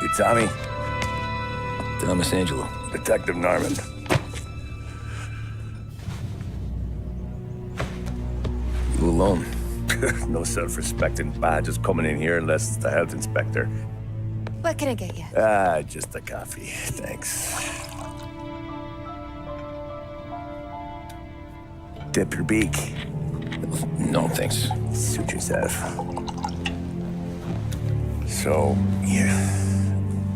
You Tommy? Thomas Angelo. Detective Norman. You alone? No self-respecting badges coming in here unless it's the health inspector. What can I get you? Just a coffee. Thanks. Dip your beak. No, thanks. Suit yourself. So, you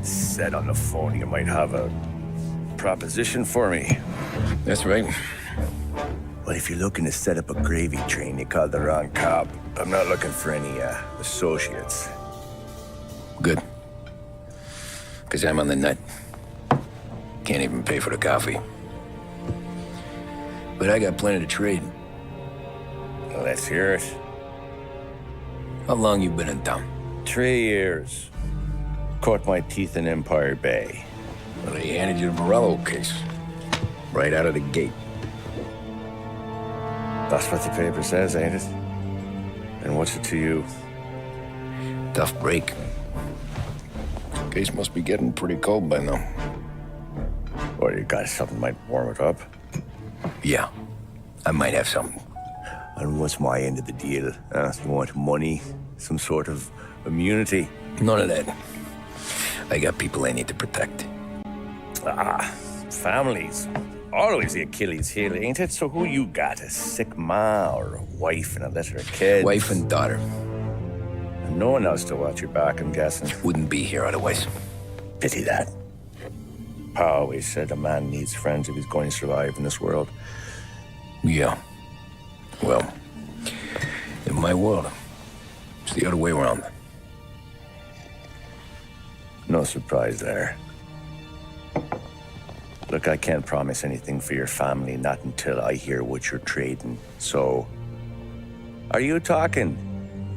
said on the phone you might have a proposition for me. That's right. Well, if you're looking to set up a gravy train, you called the wrong cop. I'm not looking for any, associates. Good. Because I'm on the nut. Can't even pay for the coffee. But I got plenty to trade. Well, let's hear it. How long you been in town? 3 years. Caught my teeth in Empire Bay. Well, they handed you the Morello case. Right out of the gate. That's what the paper says, ain't it? And what's it to you? Tough break. Case must be getting pretty cold by now. Or you got something might warm it up? Yeah, I might have something. And what's my end of the deal? You want money? Some sort of immunity? None of that. I got people I need to protect. Families. Always the Achilles heel, ain't it? So who you got? A sick ma or a wife and a litter of kids? Wife and daughter. And no one else to watch your back, I'm guessing. Wouldn't be here otherwise. Pity that. Pa always said a man needs friends if he's going to survive in this world. Yeah. Well, in my world, it's the other way around. No surprise there. Look, I can't promise anything for your family, not until I hear what you're trading. So, are you talking?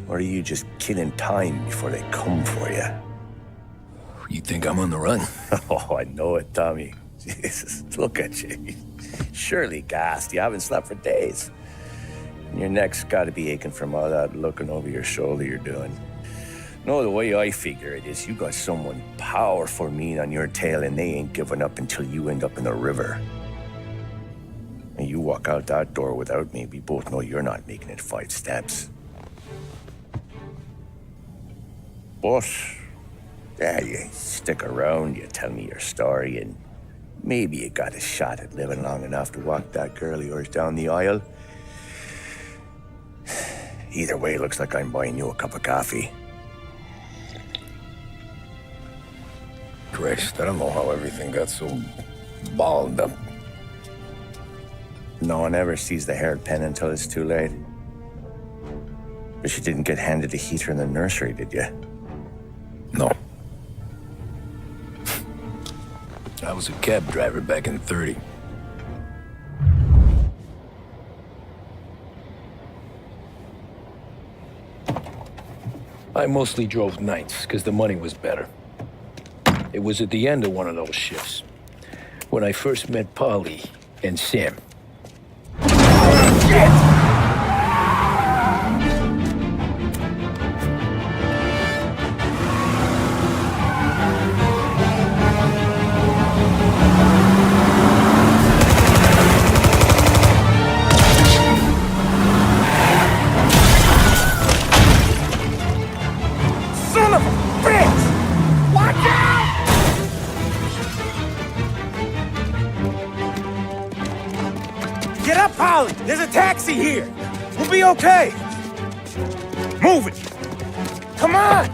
Or are you just killing time before they come for you? You think I'm on the run? Oh, I know it, Tommy. Jesus, look at you. Surely gassed. You haven't slept for days. And your neck's got to be aching from all that looking over your shoulder you're doing. No, the way I figure it is you got someone powerful mean on your tail and they ain't giving up until you end up in the river. And you walk out that door without me, we both know you're not making it 5 steps. But, yeah, you stick around, you tell me your story, and maybe you got a shot at living long enough to walk that girl of yours down the aisle. Either way, looks like I'm buying you a cup of coffee. Christ, I don't know how everything got so balled up. No one ever sees the hairpin until it's too late. But you didn't get handed a heater in the nursery, did you? No. I was a cab driver back in '30. I mostly drove nights, because the money was better. It was at the end of one of those shifts, when I first met Polly and Sam. Son of a bitch! Watch out! Get up, Polly! There's a taxi here! We'll be okay! Move it! Come on!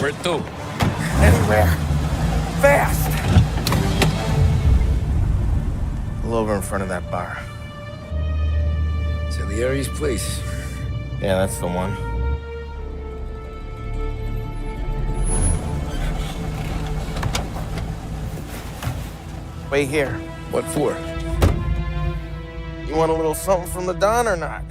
Where to? Anywhere! Fast! Pull over in front of that bar. Salieri's place. Yeah, that's the one. Wait here. What for? You want a little something from the Don or not?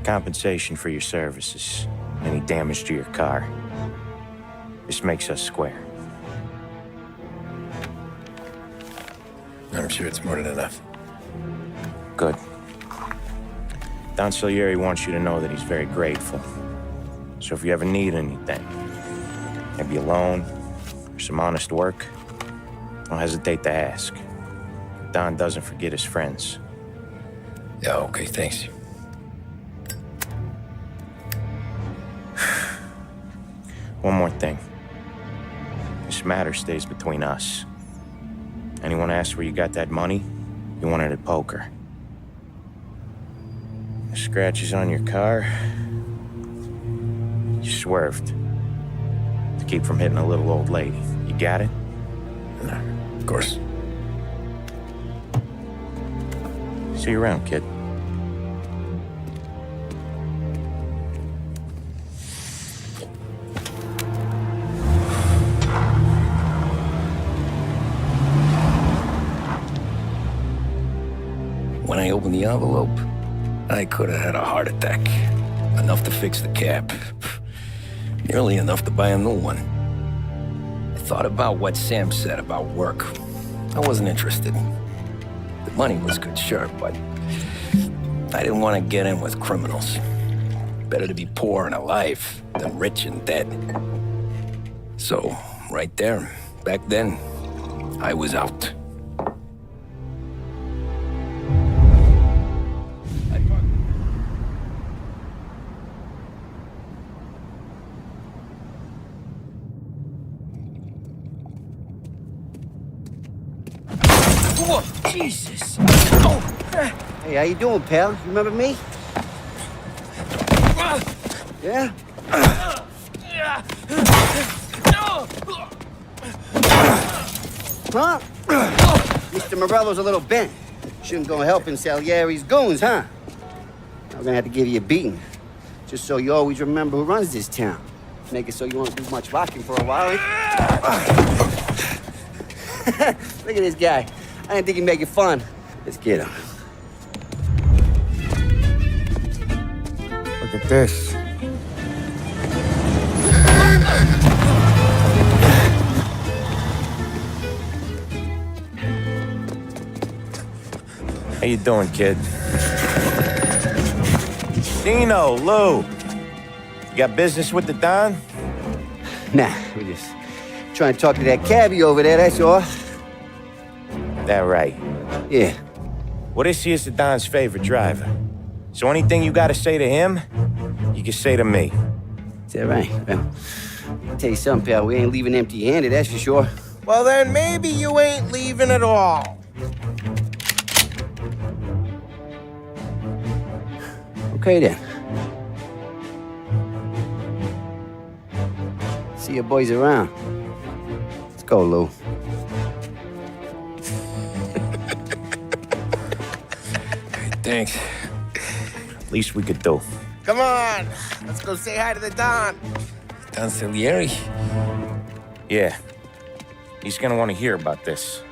Compensation for your services. Any damage to your car. This makes us square. I'm sure it's more than enough. Good. Don Salieri wants you to know that he's very grateful. So if you ever need anything, maybe a loan or some honest work, don't hesitate to ask. Don doesn't forget his friends. Yeah, okay, thanks. One more thing. This matter stays between us. Anyone asks where you got that money, you won it at poker. The scratches on your car, you swerved to keep from hitting a little old lady. You got it? No, of course. See you around, kid. When I opened the envelope, I could have had a heart attack. Enough to fix the cab. Nearly enough to buy a new one. I thought about what Sam said about work. I wasn't interested. The money was good, sure, but I didn't want to get in with criminals. Better to be poor and alive than rich and dead. So, right there, back then, I was out. Whoa, Jesus! Oh. Hey, how you doing, pal? You remember me? Yeah? Huh? Mr. Morello's a little bent. Shouldn't go helping Salieri's goons, huh? I'm gonna have to give you a beating. Just so you always remember who runs this town. Make it so you won't do much rocking for a while, eh? Look at this guy. I didn't think he'd make it fun. Let's get him. Look at this. How you doing, kid? Dino, Lou. You got business with the Don? Nah, we just trying to talk to that cabbie over there, that's all. That right. Yeah. Well, this here's the Don's favorite driver. So anything you gotta say to him, you can say to me. Is that right? Well, I'll tell you something, pal. We ain't leaving empty-handed, that's for sure. Well, then maybe you ain't leaving at all. Okay, then. See you boys around. Let's go, Lou. Thanks. Least we could do. Come on, let's go say hi to the Don. Don Salieri? Yeah. He's gonna want to hear about this.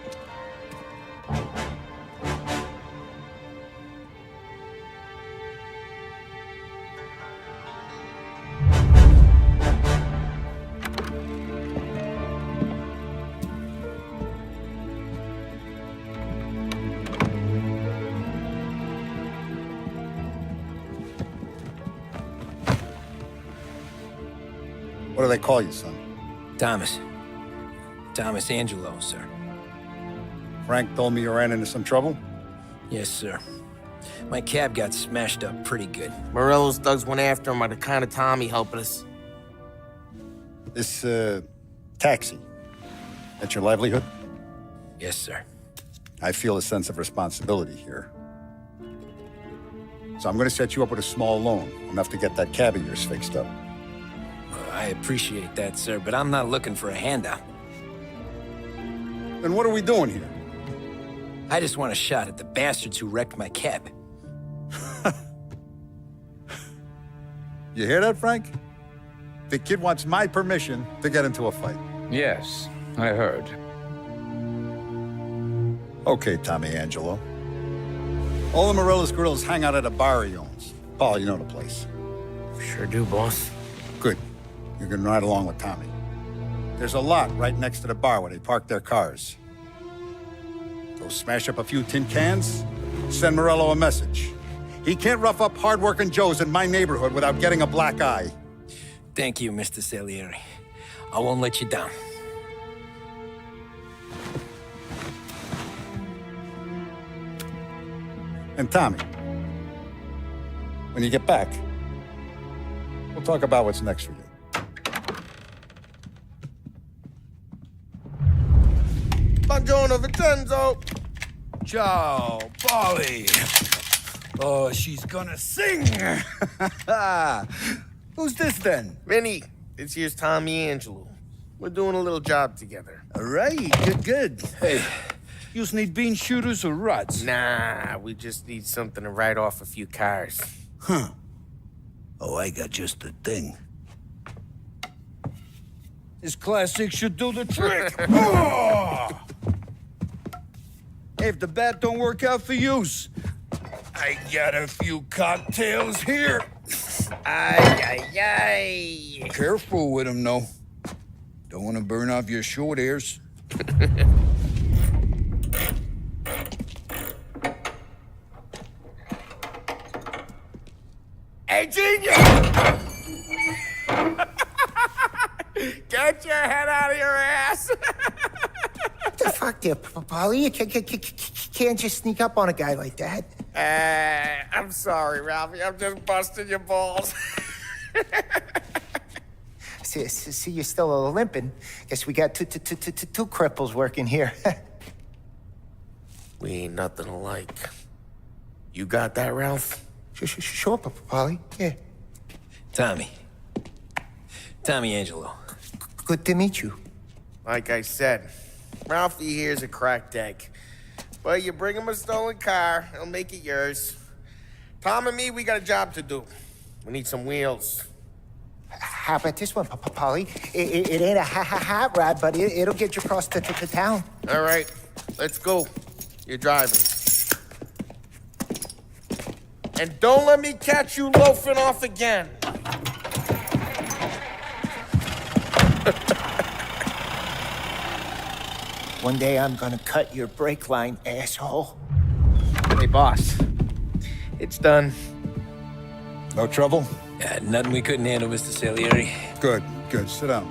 What do they call you, son? Thomas. Thomas Angelo, sir. Frank told me you ran into some trouble? Yes, sir. My cab got smashed up pretty good. Morello's thugs went after him by the kind of Tommy helping us. This, taxi, that's your livelihood? Yes, sir. I feel a sense of responsibility here. So I'm gonna set you up with a small loan, enough to get that cab of yours fixed up. I appreciate that, sir, but I'm not looking for a handout. Then what are we doing here? I just want a shot at the bastards who wrecked my cab. You hear that, Frank? The kid wants my permission to get into a fight. Yes, I heard. Okay, Tommy Angelo. All the Morello's girls hang out at a bar he owns. Paul, you know the place. Sure do, boss. Good. You can ride along with Tommy. There's a lot right next to the bar where they park their cars. Go smash up a few tin cans, send Morello a message. He can't rough up hard-working Joes in my neighborhood without getting a black eye. Thank you, Mr. Salieri. I won't let you down. And Tommy, when you get back, we'll talk about what's next for you. Buongiorno, Vincenzo. Ciao, Polly. Oh, she's gonna sing. Who's this then? Vinny, this here's Tommy Angelo. We're doing a little job together. All right, good. Hey, you need bean shooters or rods? Nah, we just need something to write off a few cars. Huh. Oh, I got just the thing. This classic should do the trick. Oh! Hey, if the bat don't work out for yous, I got a few cocktails here. Ay. Careful with them, though. Don't want to burn off your short hairs. Hey, genius! Get your head out of your ass! What the fuck there, Polly? You can't just sneak up on a guy like that. I'm sorry, Ralphie. I'm just busting your balls. See, you're still limping. Guess we got two cripples working here. We ain't nothing alike. You got that, Ralph? Sure, Polly. Yeah. Tommy Angelo. Good to meet you. Like I said, Ralphie here's a cracked egg. But you bring him a stolen car, he'll make it yours. Tom and me, we got a job to do. We need some wheels. How about this one, Polly? It ain't a hot rod, but it'll get you across to town. All right, let's go. You're driving. And don't let me catch you loafing off again. One day I'm gonna cut your brake line, asshole. Hey, boss. It's done. No trouble? Yeah, nothing we couldn't handle, Mr. Salieri. Good. Sit down.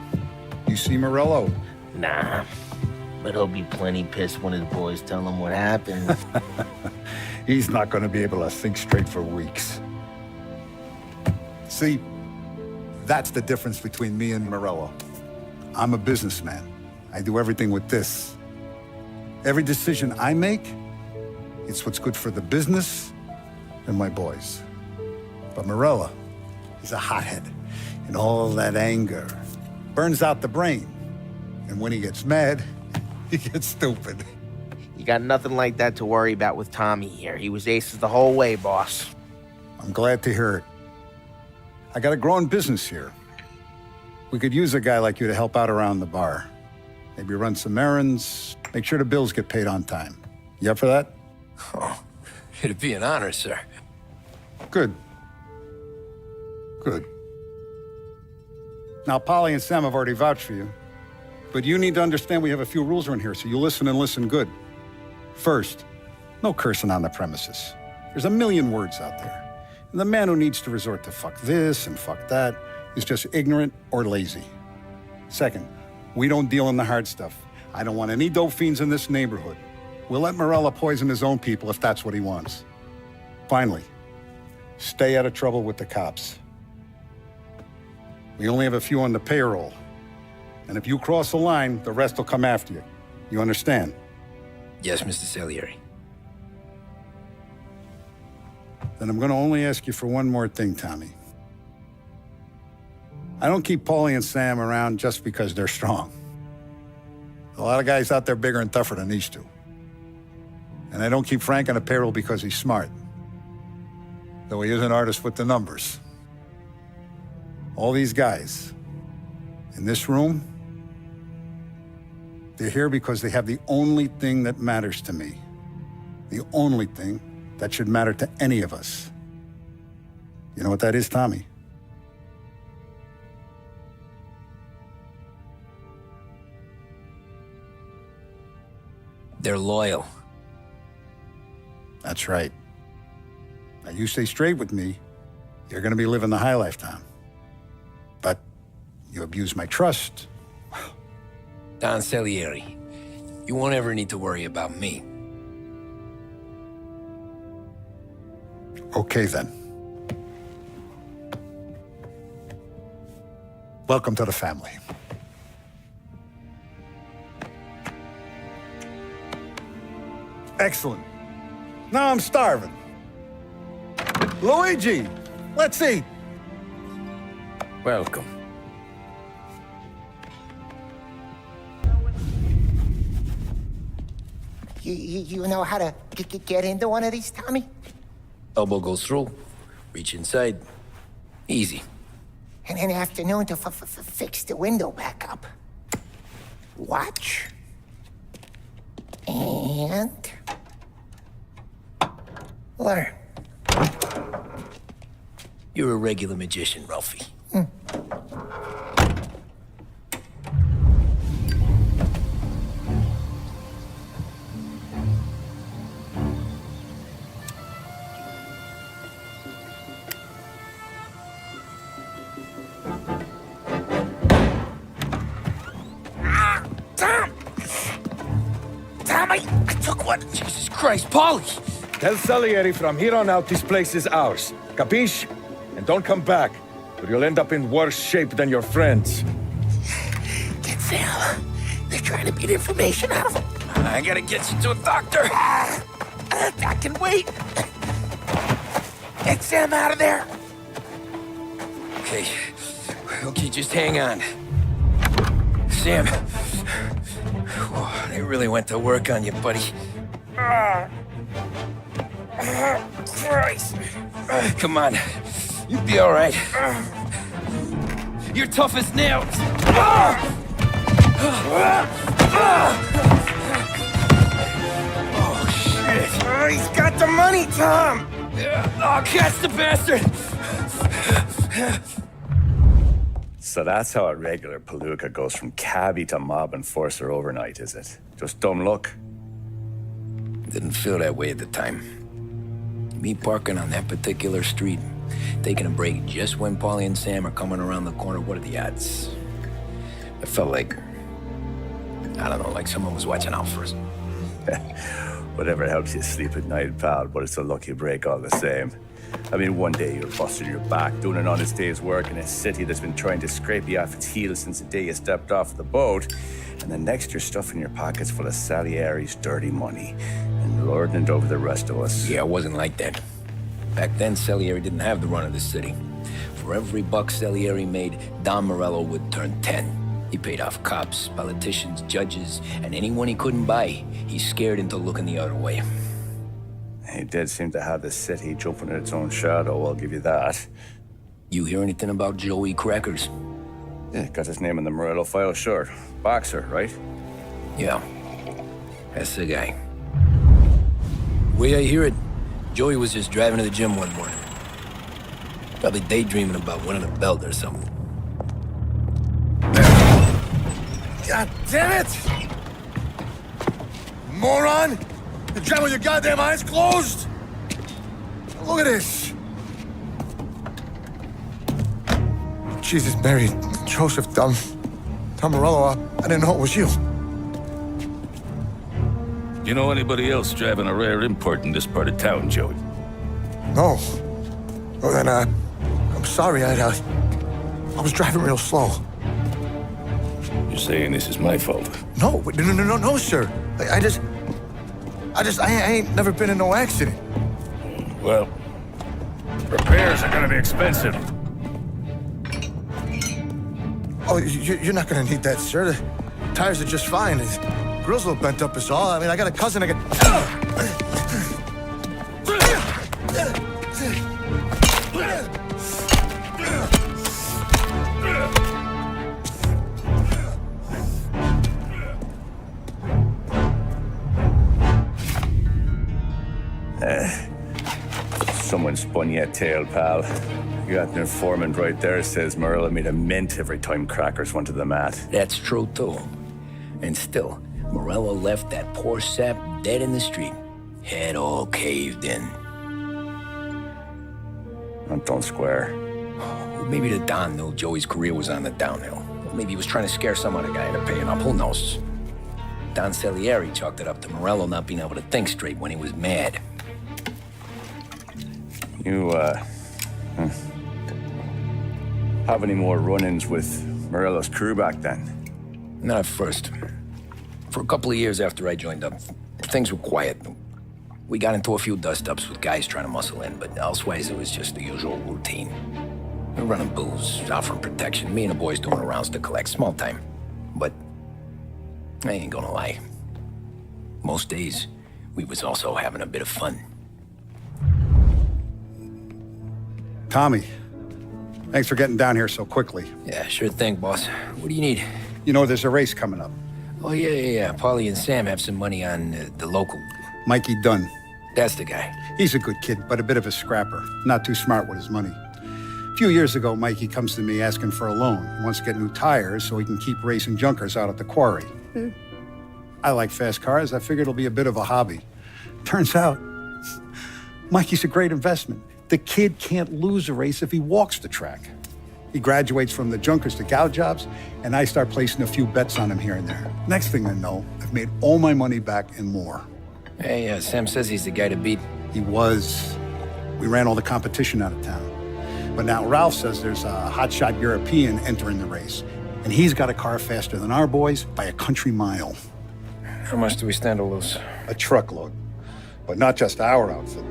You see Morello? Nah, but he'll be plenty pissed when his boys tell him what happened. He's not going to be able to think straight for weeks. See, that's the difference between me and Morello. I'm a businessman. I do everything with this. Every decision I make, it's what's good for the business and my boys. But Morello, he's a hothead, and all that anger burns out the brain. And when he gets mad, he gets stupid. You got nothing like that to worry about with Tommy here. He was aces the whole way, boss. I'm glad to hear it. I got a growing business here. We could use a guy like you to help out around the bar. Maybe run some errands, make sure the bills get paid on time. You up for that? Oh, it'd be an honor, sir. Good. Now, Polly and Sam have already vouched for you. But you need to understand we have a few rules around here, so you listen and listen good. First, no cursing on the premises. There's a million words out there. And the man who needs to resort to fuck this and fuck that is just ignorant or lazy. Second, we don't deal in the hard stuff. I don't want any dope fiends in this neighborhood. We'll let Morello poison his own people if that's what he wants. Finally, stay out of trouble with the cops. We only have a few on the payroll. And if you cross the line, the rest will come after you. You understand? Yes, Mr. Salieri. Then I'm going to only ask you for one more thing, Tommy. I don't keep Paulie and Sam around just because they're strong. A lot of guys out there bigger and tougher than these two. And I don't keep Frank on the payroll because he's smart. Though he is an artist with the numbers. All these guys in this room, they're here because they have the only thing that matters to me. The only thing that should matter to any of us. You know what that is, Tommy? They're loyal. That's right. Now, you stay straight with me, you're gonna be living the high life, Tom. But you abuse my trust. Don Salieri, you won't ever need to worry about me. Okay, then. Welcome to the family. Excellent. Now I'm starving. Luigi, let's eat. Welcome. You know how to get into one of these, Tommy? Elbow goes through, reach inside. Easy. And an afternoon to fix the window back up. Watch. And... learn. You're a regular magician, Ralphie. Tommy, I took one. Jesus Christ, Paulie! Tell Salieri from here on out this place is ours. Capiche? And don't come back, or you'll end up in worse shape than your friends. Get Sam. They're trying to beat information out of him. I gotta get you to a doctor. I can wait. Get Sam out of there. Okay. Okay, just hang on. Sam. They really went to work on you, buddy. Christ. Come on. You'll be all right. You're tough as nails. Oh, shit. Oh, he's got the money, Tom. Oh, catch the bastard. So that's how a regular palooka goes from cabbie to mob enforcer overnight, is it? Just dumb luck? Didn't feel that way at the time. Me parking on that particular street, taking a break just when Paulie and Sam are coming around the corner, what are the odds? I felt like, I don't know, like someone was watching out for us. Whatever helps you sleep at night, pal, but it's a lucky break all the same. I mean, one day you're busting your back, doing an honest day's work in a city that's been trying to scrape you off its heels since the day you stepped off the boat, and the next you're stuffing your pockets full of Salieri's dirty money and lording it over the rest of us. Yeah, it wasn't like that. Back then, Salieri didn't have the run of the city. For every buck Salieri made, Don Morello would turn 10. He paid off cops, politicians, judges, and anyone he couldn't buy, he scared into looking the other way. He did seem to have the city jumping in its own shadow, I'll give you that. You hear anything about Joey Crackers? Yeah, got his name in the Morello file, sure. Boxer, right? Yeah, that's the guy. The way I hear it, Joey was just driving to the gym one morning. Probably daydreaming about winning a belt or something. God damn it! Moron! You drive with your goddamn eyes closed? Look at this! Jesus, Mary, Joseph, Tom Morello, I didn't know it was you. You know anybody else driving a rare import in this part of town, Joey? No. Well, then, I'm sorry, I was driving real slow. You're saying this is my fault? No, sir. I ain't never been in no accident. Well, repairs are gonna be expensive. Oh, you're not gonna need that, sir. The tires are just fine. His grill's a little bent up is all. I mean, I got a cousin I can... Someone haven't spun yet, tail, pal. You got an informant right there says Morello made a mint every time crackers went to the mat. That's true, too. And still, Morello left that poor sap dead in the street. Head all caved in. That don't square. Well, maybe the Don knew Joey's career was on the downhill. Or maybe he was trying to scare some other guy into paying up. Who knows? Don Salieri chalked it up to Morello not being able to think straight when he was mad. You, have any more run-ins with Morello's crew back then? Not at first. For a couple of years after I joined up, things were quiet. We got into a few dust-ups with guys trying to muscle in, but elsewise it was just the usual routine. We were running booze, offering protection, me and the boys doing rounds to collect, small time. But I ain't gonna lie. Most days, we was also having a bit of fun. Tommy, thanks for getting down here so quickly. Yeah, sure thing, boss. What do you need? You know, there's a race coming up. Oh, yeah. Paulie and Sam have some money on the local. Mikey Dunn. That's the guy. He's a good kid, but a bit of a scrapper. Not too smart with his money. A few years ago, Mikey comes to me asking for a loan. He wants to get new tires so he can keep racing junkers out at the quarry. I like fast cars. I figured it'll be a bit of a hobby. Turns out, Mikey's a great investment. The kid can't lose a race if he walks the track. He graduates from the junkers to gal jobs, and I start placing a few bets on him here and there. Next thing I know, I've made all my money back and more. Hey, Sam says he's the guy to beat. He was. We ran all the competition out of town. But now Ralph says there's a hotshot European entering the race, and he's got a car faster than our boys by a country mile. How much do we stand to lose? A truckload. But not just our outfit.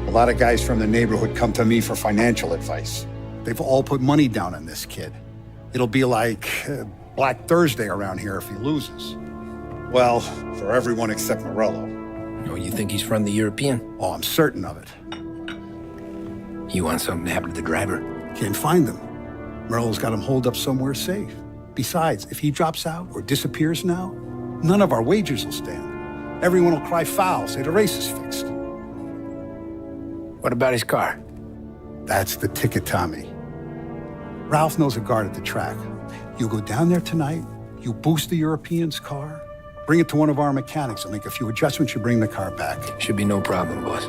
A lot of guys from the neighborhood come to me for financial advice. They've all put money down on this kid. It'll be like Black Thursday around here if he loses. Well, for everyone except Morello. Oh, you think he's from the European? Oh, I'm certain of it. You want something to happen to the driver? Can't find him. Morello's got him holed up somewhere safe. Besides, if he drops out or disappears now, none of our wagers will stand. Everyone will cry foul, say the race is fixed. What about his car? That's the ticket, Tommy. Ralph knows a guard at the track. You go down there tonight, you boost the European's car, bring it to one of our mechanics, and make a few adjustments, you bring the car back. Should be no problem, boss.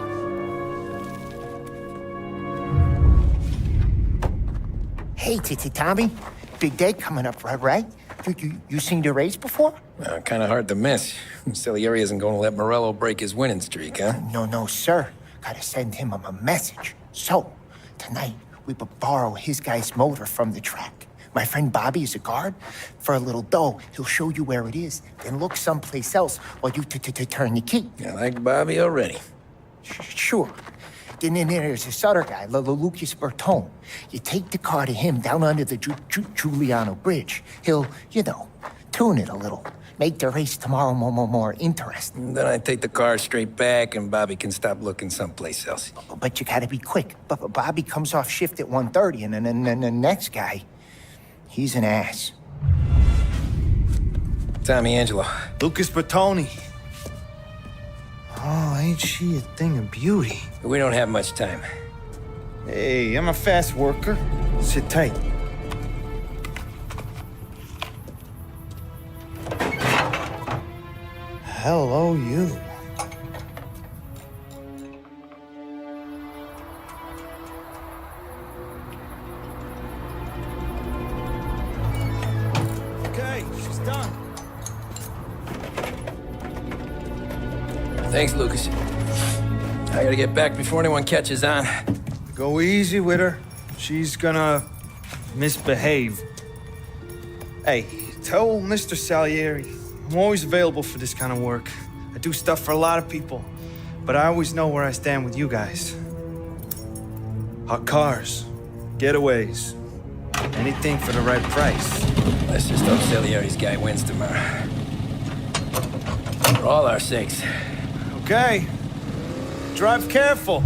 Hey, Tommy. Big day coming up, right? You seen the race before? Kind of hard to miss. Salieri isn't going to let Morello break his winning streak, huh? No, sir. Gotta send him a message. So, tonight, we borrow his guy's motor from the track. My friend Bobby is a guard. For a little dough, he'll show you where it is, then look someplace else while you turn the key. I like Bobby already. Sure. Then there's this other guy, Lucas Bertone. You take the car to him down under the Giuliano Bridge. He'll, tune it a little. Make the race tomorrow more interesting. Then I take the car straight back and Bobby can stop looking someplace else. But you gotta be quick. But Bobby comes off shift at 1:30, and then the next guy, he's an ass. Tommy Angelo. Lucas Bertoni. Oh, ain't she a thing of beauty? We don't have much time. Hey, I'm a fast worker. Sit tight. Hello, you. Okay, she's done. Thanks, Lucas. I gotta get back before anyone catches on. Go easy with her. She's gonna misbehave. Hey, tell Mr. Salieri I'm always available for this kind of work. I do stuff for a lot of people, but I always know where I stand with you guys. Hot cars, getaways, anything for the right price. Let's just hope Salieri's guy wins tomorrow. For all our sakes. Okay. Drive careful.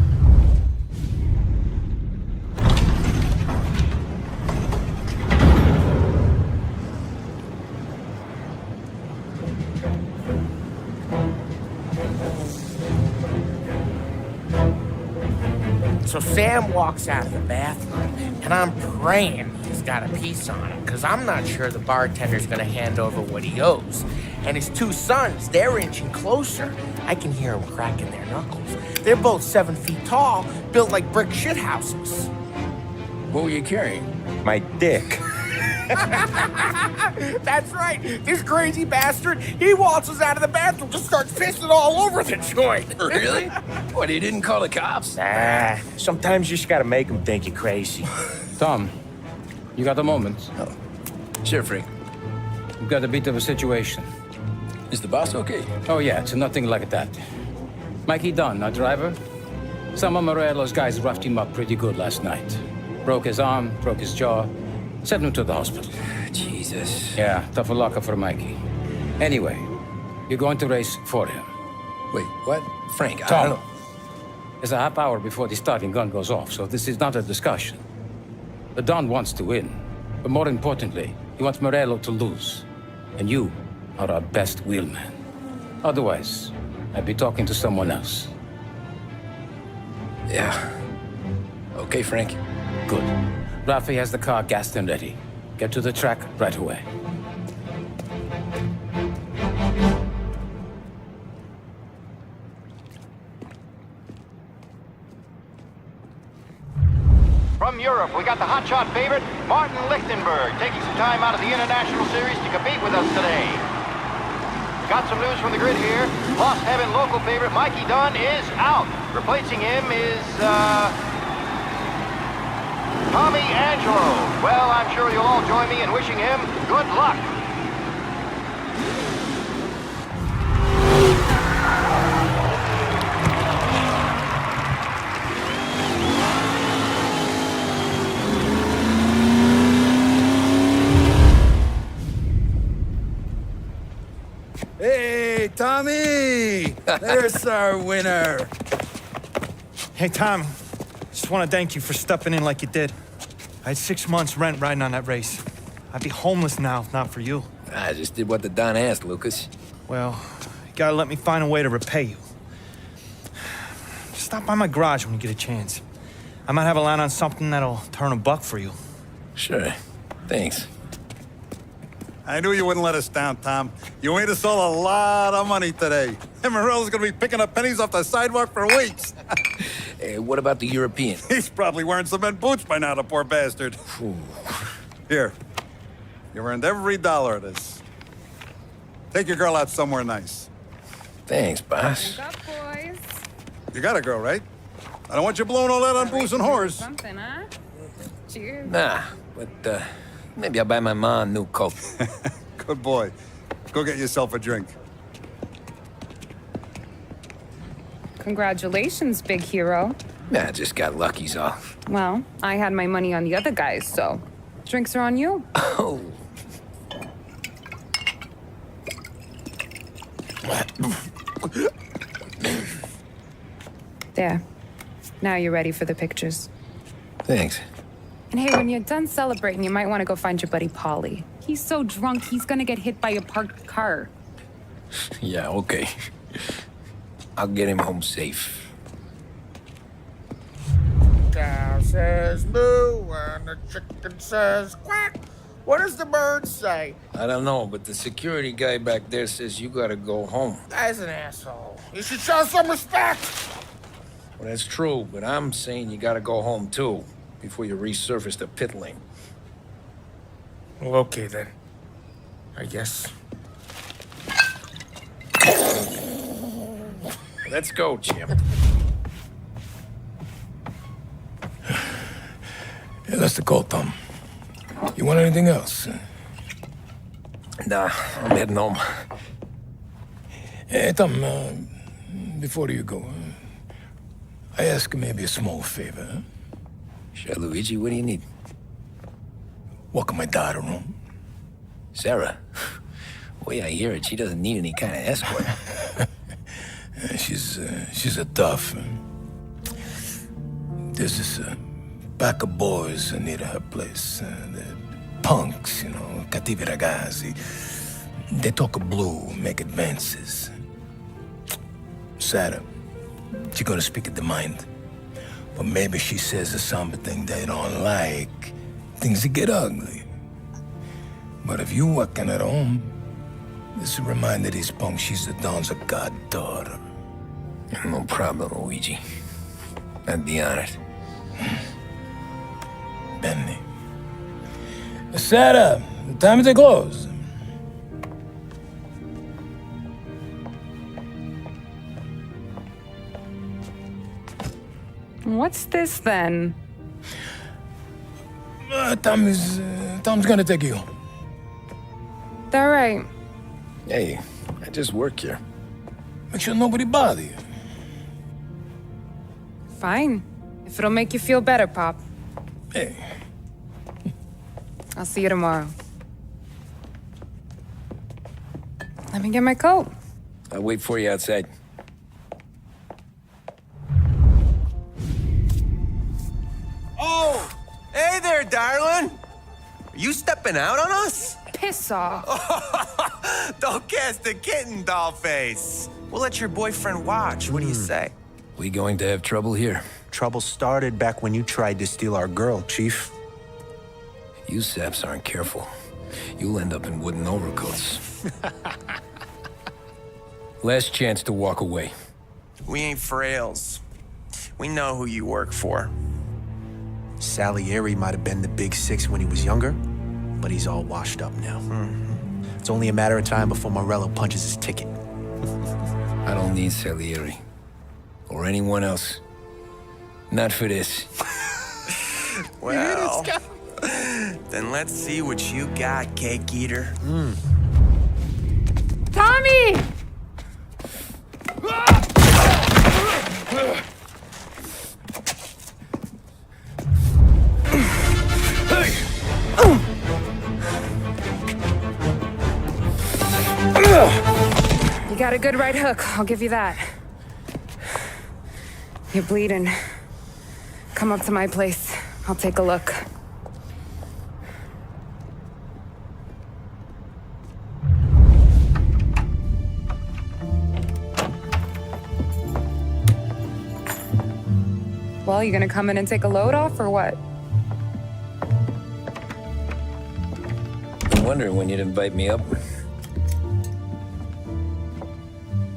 So Sam walks out of the bathroom, and I'm praying he's got a piece on him, because I'm not sure the bartender's gonna hand over what he owes. And his two sons, they're inching closer. I can hear them cracking their knuckles. They're both 7 feet tall, built like brick shithouses. What were you carrying? My dick. That's right. This crazy bastard, he waltzes out of the bathroom, just starts pissing all over the joint. Really? What, he didn't call the cops? Nah, sometimes you just gotta make them think you're crazy. Tom, you got a moment? Oh. Sure, Frank. We've got a bit of a situation. Is the boss okay? Oh, yeah, it's nothing like that. Mikey Dunn, our driver. Some of Morello's guys roughed him up pretty good last night. Broke his arm, broke his jaw. Sent him to the hospital. Jesus. Yeah, tough luck for Mikey. Anyway, you're going to race for him. Wait, what? Frank, I Tom, don't know. it's a half hour before the starting gun goes off, so this is not a discussion. The Don wants to win, but more importantly, he wants Morello to lose. And you are our best wheelman. Otherwise, I'd be talking to someone else. Yeah. Okay, Frank. Good. Rafi has the car gassed and ready. Get to the track right away. From Europe, we got the hotshot favorite, Martin Lichtenberg, taking some time out of the International Series to compete with us today. Got some news from the grid here. Lost Heaven local favorite Mikey Dunn is out. Replacing him is, Tommy Angelo. Well, I'm sure you'll all join me in wishing him good luck. Hey, Tommy! There's our winner. Hey, Tom. Just want to thank you for stepping in like you did. I had 6 months rent riding on that race. I'd be homeless now if not for you. I just did what the Don asked, Lucas. Well, you gotta let me find a way to repay you. Stop by my garage when you get a chance. I might have a line on something that'll turn a buck for you. Sure. Thanks. I knew you wouldn't let us down, Tom. You made us all a lot of money today. And Morello's gonna be picking up pennies off the sidewalk for weeks. Hey, what about the European? He's probably wearing cement boots by now, the poor bastard. Here, you earned every dollar of this. Take your girl out somewhere nice. Thanks, boss. Up, boys. You got a girl, right? I don't want you blowing all that on booze and whores. Something, huh? Cheers. Nah, but maybe I'll buy my mom a new coat. Good boy. Go get yourself a drink. Congratulations, big hero. Nah, I just got lucky's off. Well, I had my money on the other guys, so drinks are on you. Oh. There. Now you're ready for the pictures. Thanks. And hey, when you're done celebrating, you might want to go find your buddy Paulie. He's so drunk, he's gonna get hit by a parked car. Yeah, okay. I'll get him home safe. Cow says moo and the chicken says quack. What does the bird say? I don't know, but the security guy back there says you gotta go home. Guy's an asshole. You should show some respect. Well, that's true, but I'm saying you gotta go home too, before you resurface the pit lane. Well, okay then. I guess. Let's go, Jim. Yeah, that's the call, Tom. You want anything else? Nah, I'm heading home. Hey, Tom, before you go, I ask maybe a small favor. Huh? Sure, Luigi, what do you need? Welcome my daughter home. Sarah? The way I hear it, she doesn't need any kind of escort. She's a tough. There's this pack of boys near her place. The punks, you know, cattivi ragazzi. They talk blue, make advances. Sarah, she's gonna speak at the mind. But maybe she says something they don't like. Things get ugly. But if you working at home, this will remind these punks she's the Don's goddaughter. No problem, Luigi. I'd be honored. Benny. Sarah, time to close. What's this then? Tom's gonna take you home. All right. Hey, I just work here. Make sure nobody bother you. Fine. If it'll make you feel better, Pop. Hey. I'll see you tomorrow. Let me get my coat. I'll wait for you outside. Oh! Hey there, darling! Are you stepping out on us? Piss off. Don't cast a kitten, dollface. We'll let your boyfriend watch. What do you say? We going to have trouble here? Trouble started back when you tried to steal our girl, Chief. You saps aren't careful. You'll end up in wooden overcoats. Last chance to walk away. We ain't frails. We know who you work for. Salieri might have been the big six when he was younger, but he's all washed up now. It's only a matter of time before Morello punches his ticket. I don't need Salieri. Or anyone else. Not for this. Well, then let's see what you got, cake eater. Tommy! You got a good right hook, I'll give you that. You're bleeding. Come up to my place. I'll take a look. Well, you gonna come in and take a load off, or what? I'm wondering when you'd invite me up.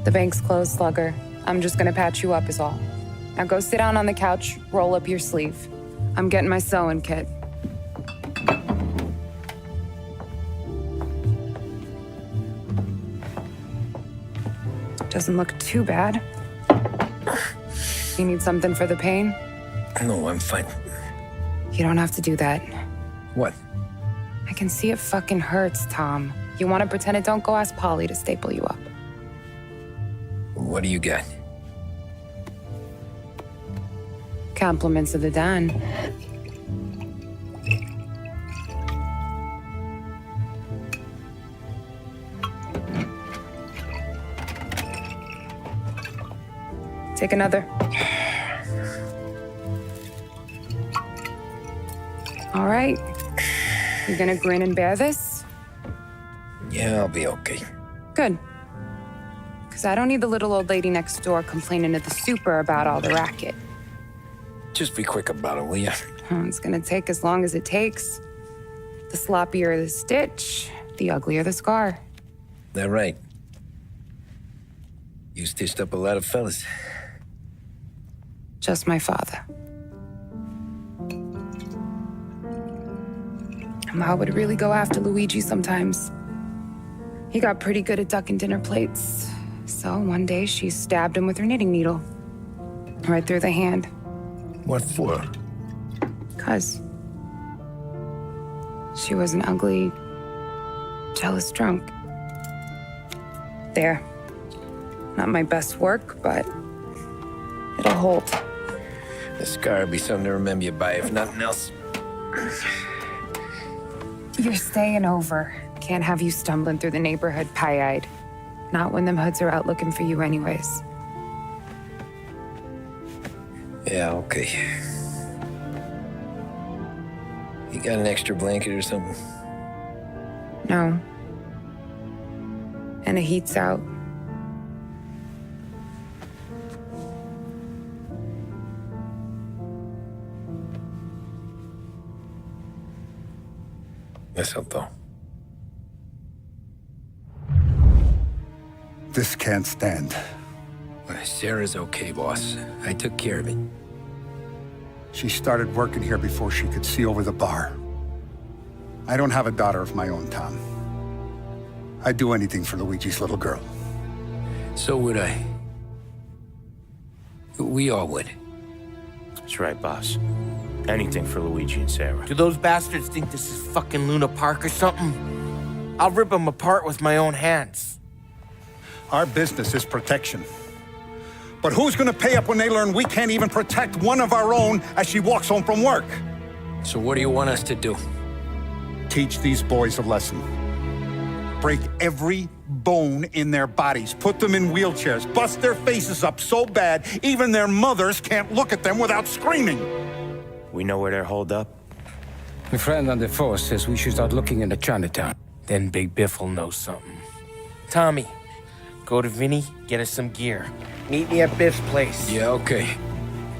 The bank's closed, Slugger. I'm just gonna patch you up is all. Now go sit down on the couch, roll up your sleeve. I'm getting my sewing kit. Doesn't look too bad. You need something for the pain? No, I'm fine. You don't have to do that. What? I can see it fucking hurts, Tom. You want to pretend it don't go ask Polly to staple you up. What do you got? Compliments of the Don. Take another. All right. You gonna grin and bear this? Yeah, I'll be okay. Good. Because I don't need the little old lady next door complaining to the super about all the racket. Just be quick about it, will ya? It's gonna take as long as it takes. The sloppier the stitch, the uglier the scar. That right? You stitched up a lot of fellas. Just my father. Ma would really go after Luigi sometimes. He got pretty good at ducking dinner plates. So one day she stabbed him with her knitting needle. Right through the hand. What for? 'Cause she was an ugly, jealous drunk. There. Not my best work, but it'll hold. The scar will be something to remember you by, if nothing else. You're staying over. Can't have you stumbling through the neighborhood pie-eyed. Not when them hoods are out looking for you anyways. Yeah, okay. You got an extra blanket or something? No. And the heat's out. Eso todo. This can't stand. Sarah's okay, boss. I took care of it. She started working here before she could see over the bar. I don't have a daughter of my own, Tom. I'd do anything for Luigi's little girl. So would I. We all would. That's right, boss. Anything for Luigi and Sarah. Do those bastards think this is fucking Luna Park or something? I'll rip them apart with my own hands. Our business is protection. But who's gonna pay up when they learn we can't even protect one of our own as she walks home from work? So what do you want us to do? Teach these boys a lesson. Break every bone in their bodies, put them in wheelchairs, bust their faces up so bad even their mothers can't look at them without screaming. We know where they're holed up? My friend on the force says we should start looking into Chinatown. Then Big Biff will know something. Tommy, go to Vinny, get us some gear. Meet me at Biff's place. Yeah, okay.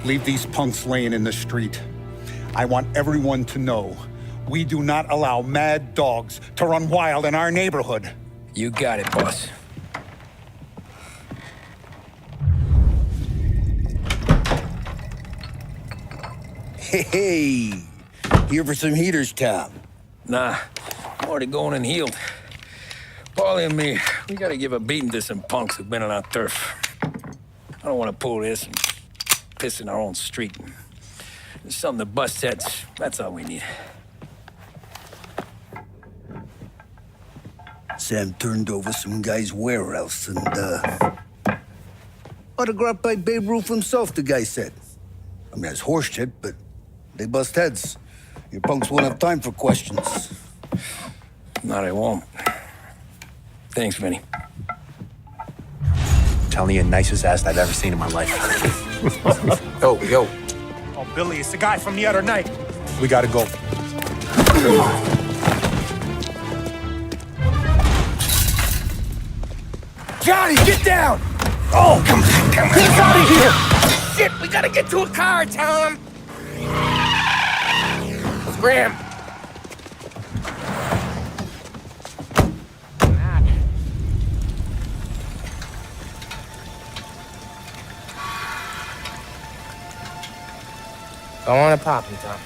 Leave these punks laying in the street. I want everyone to know we do not allow mad dogs to run wild in our neighborhood. You got it, boss. Hey, here for some heaters, Tom? Nah, I'm already going and healed. Paulie and me, we gotta give a beating to some punks who've been on our turf. I don't want to pull this and piss in our own street. There's something to bust heads. That's all we need. Sam turned over some guy's warehouse and, autographed by Babe Ruth himself, the guy said. I mean, that's horse shit, but they bust heads. Your punks won't have time for questions. No, they won't. Thanks, Vinny. Telling you, nicest ass I've ever seen in my life. Yo. Oh, Billy, it's the guy from the other night. We gotta go. Johnny, get down! Oh, come on. Get us out of here! Shit, we gotta get to a car, Tom! Scram! Go on and pop him, Tom.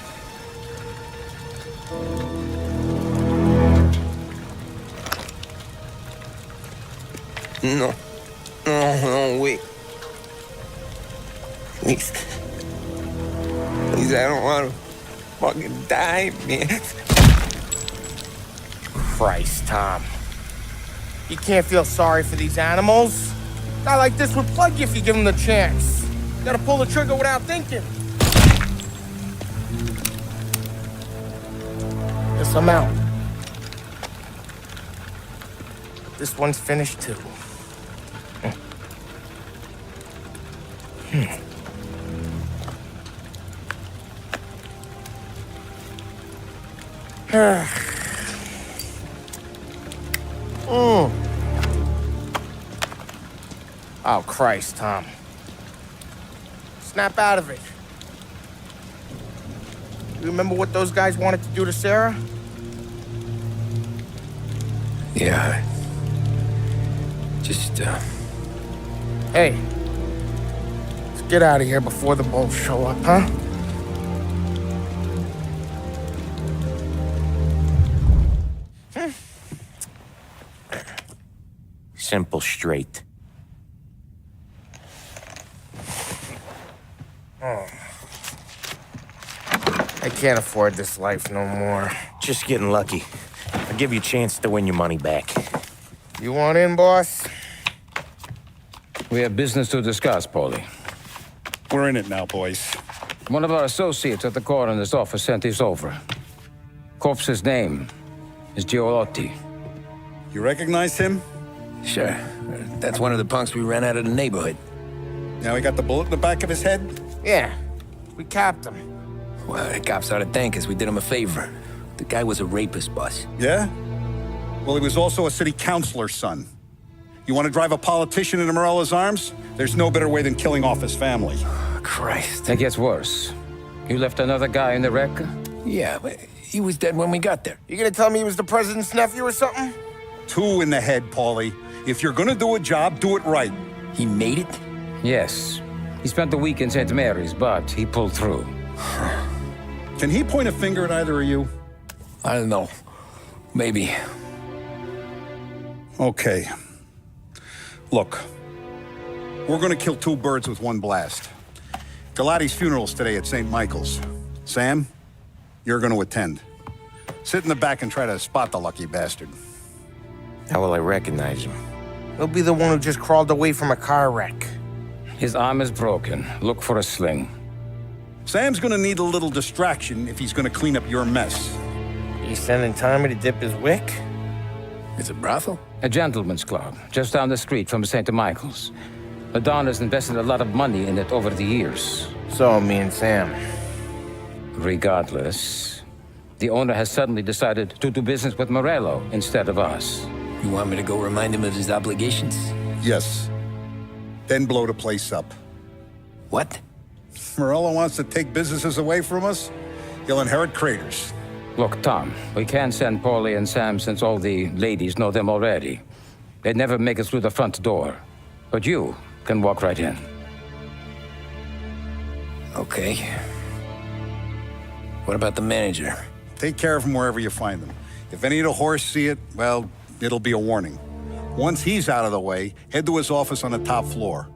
No, wait. Please, I don't want to fucking die, man. Christ, Tom. You can't feel sorry for these animals. A guy like this would plug you if you give him the chance. You gotta pull the trigger without thinking. Guess I'm out. This one's finished too. Oh, Christ, Tom. Snap out of it. You remember what those guys wanted to do to Sarah? Yeah. Just, Hey. Let's get out of here before the bulls show up, huh? Simple, straight. Oh. I can't afford this life no more. Just getting lucky. I'll give you a chance to win your money back. You want in, boss? We have business to discuss, Paulie. We're in it now, boys. One of our associates at the coroner's office sent this over. Corpse's name is Giolotti. You recognize him? Sure. That's one of the punks we ran out of the neighborhood. Now he got the bullet in the back of his head? Yeah. We capped him. Well, the cops ought to thank us. We did him a favor. The guy was a rapist, boss. Yeah? Well, he was also a city councilor's son. You want to drive a politician into Morella's arms? There's no better way than killing off his family. Christ. It gets worse. You left another guy in the wreck? Yeah, but He was dead when we got there. You gonna tell me he was the president's nephew or something? 2 in the head, Paulie. If you're gonna do a job, do it right. He made it? Yes. He spent the week in St. Mary's, but he pulled through. Can he point a finger at either of you? I don't know. Maybe. Okay. Look, we're gonna kill 2 birds with 1 blast. Galati's funeral's today at St. Michael's. Sam, you're gonna attend. Sit in the back and try to spot the lucky bastard. How will I recognize him? He'll be the one who just crawled away from a car wreck. His arm is broken. Look for a sling. Sam's gonna need a little distraction if he's gonna clean up your mess. He's sending Tommy to dip his wick? It's a brothel? A gentleman's club, just down the street from St. Michael's. The Don has invested a lot of money in it over the years. So, me and Sam. Regardless, the owner has suddenly decided to do business with Morello instead of us. You want me to go remind him of his obligations? Yes. Then blow the place up. What? Morello wants to take businesses away from us? He'll inherit craters. Look, Tom, we can't send Paulie and Sam since all the ladies know them already. They'd never make it through the front door. But you can walk right in. Okay. What about the manager? Take care of him wherever you find him. If any of the horse see it, well, it'll be a warning. Once he's out of the way, head to his office on the top floor.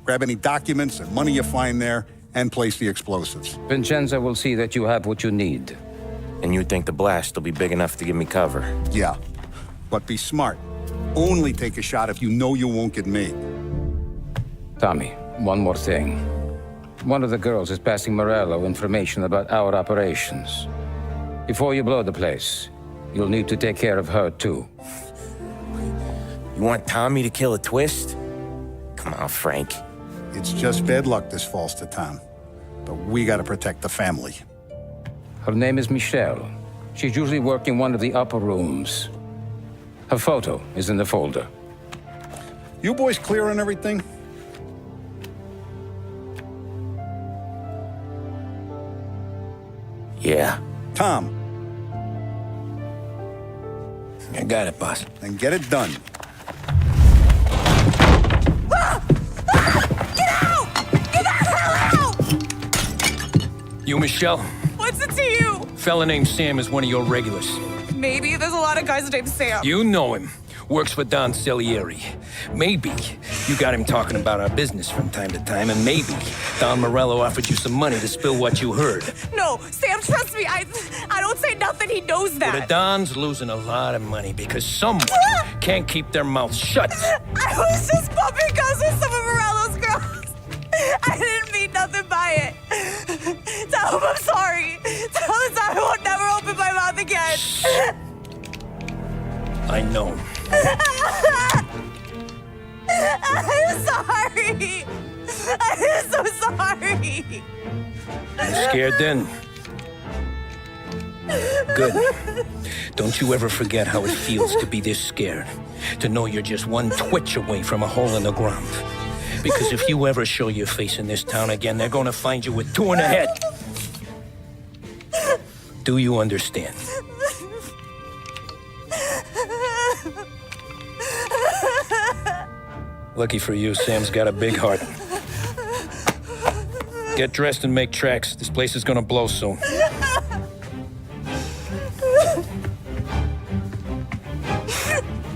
Grab any documents and money you find there, and place the explosives. Vincenzo will see that you have what you need. And you think the blast will be big enough to give me cover? Yeah, but be smart. Only take a shot if you know you won't get made. Tommy, one more thing. One of the girls is passing Morello information about our operations. Before you blow the place, you'll need to take care of her, too. You want Tommy to kill a twist? Come on, Frank. It's just bad luck this falls to Tom. But we gotta protect the family. Her name is Michelle. She's usually working one of the upper rooms. Her photo is in the folder. You boys clear on everything? Yeah. Tom. I got it, boss. Then get it done. You, Michelle? What's it to you? Fella named Sam is one of your regulars. Maybe there's a lot of guys named Sam. You know him. Works for Don Salieri. Maybe you got him talking about our business from time to time, and maybe Don Morello offered you some money to spill what you heard. No, Sam, trust me. I don't say nothing. He knows that. Well, the Don's losing a lot of money because someone can't keep their mouths shut. I was just bumping guns with some of Morello's girls. I didn't mean nothing by it. Tell him I'm sorry. Tell him I won't never open my mouth again. I know. I'm sorry. I'm so sorry. You scared then? Good. Don't you ever forget how it feels to be this scared. To know you're just one twitch away from a hole in the ground. Because if you ever show your face in this town again, they're gonna find you with 2 in the head. Do you understand? Lucky for you, Sam's got a big heart. Get dressed and make tracks. This place is gonna blow soon.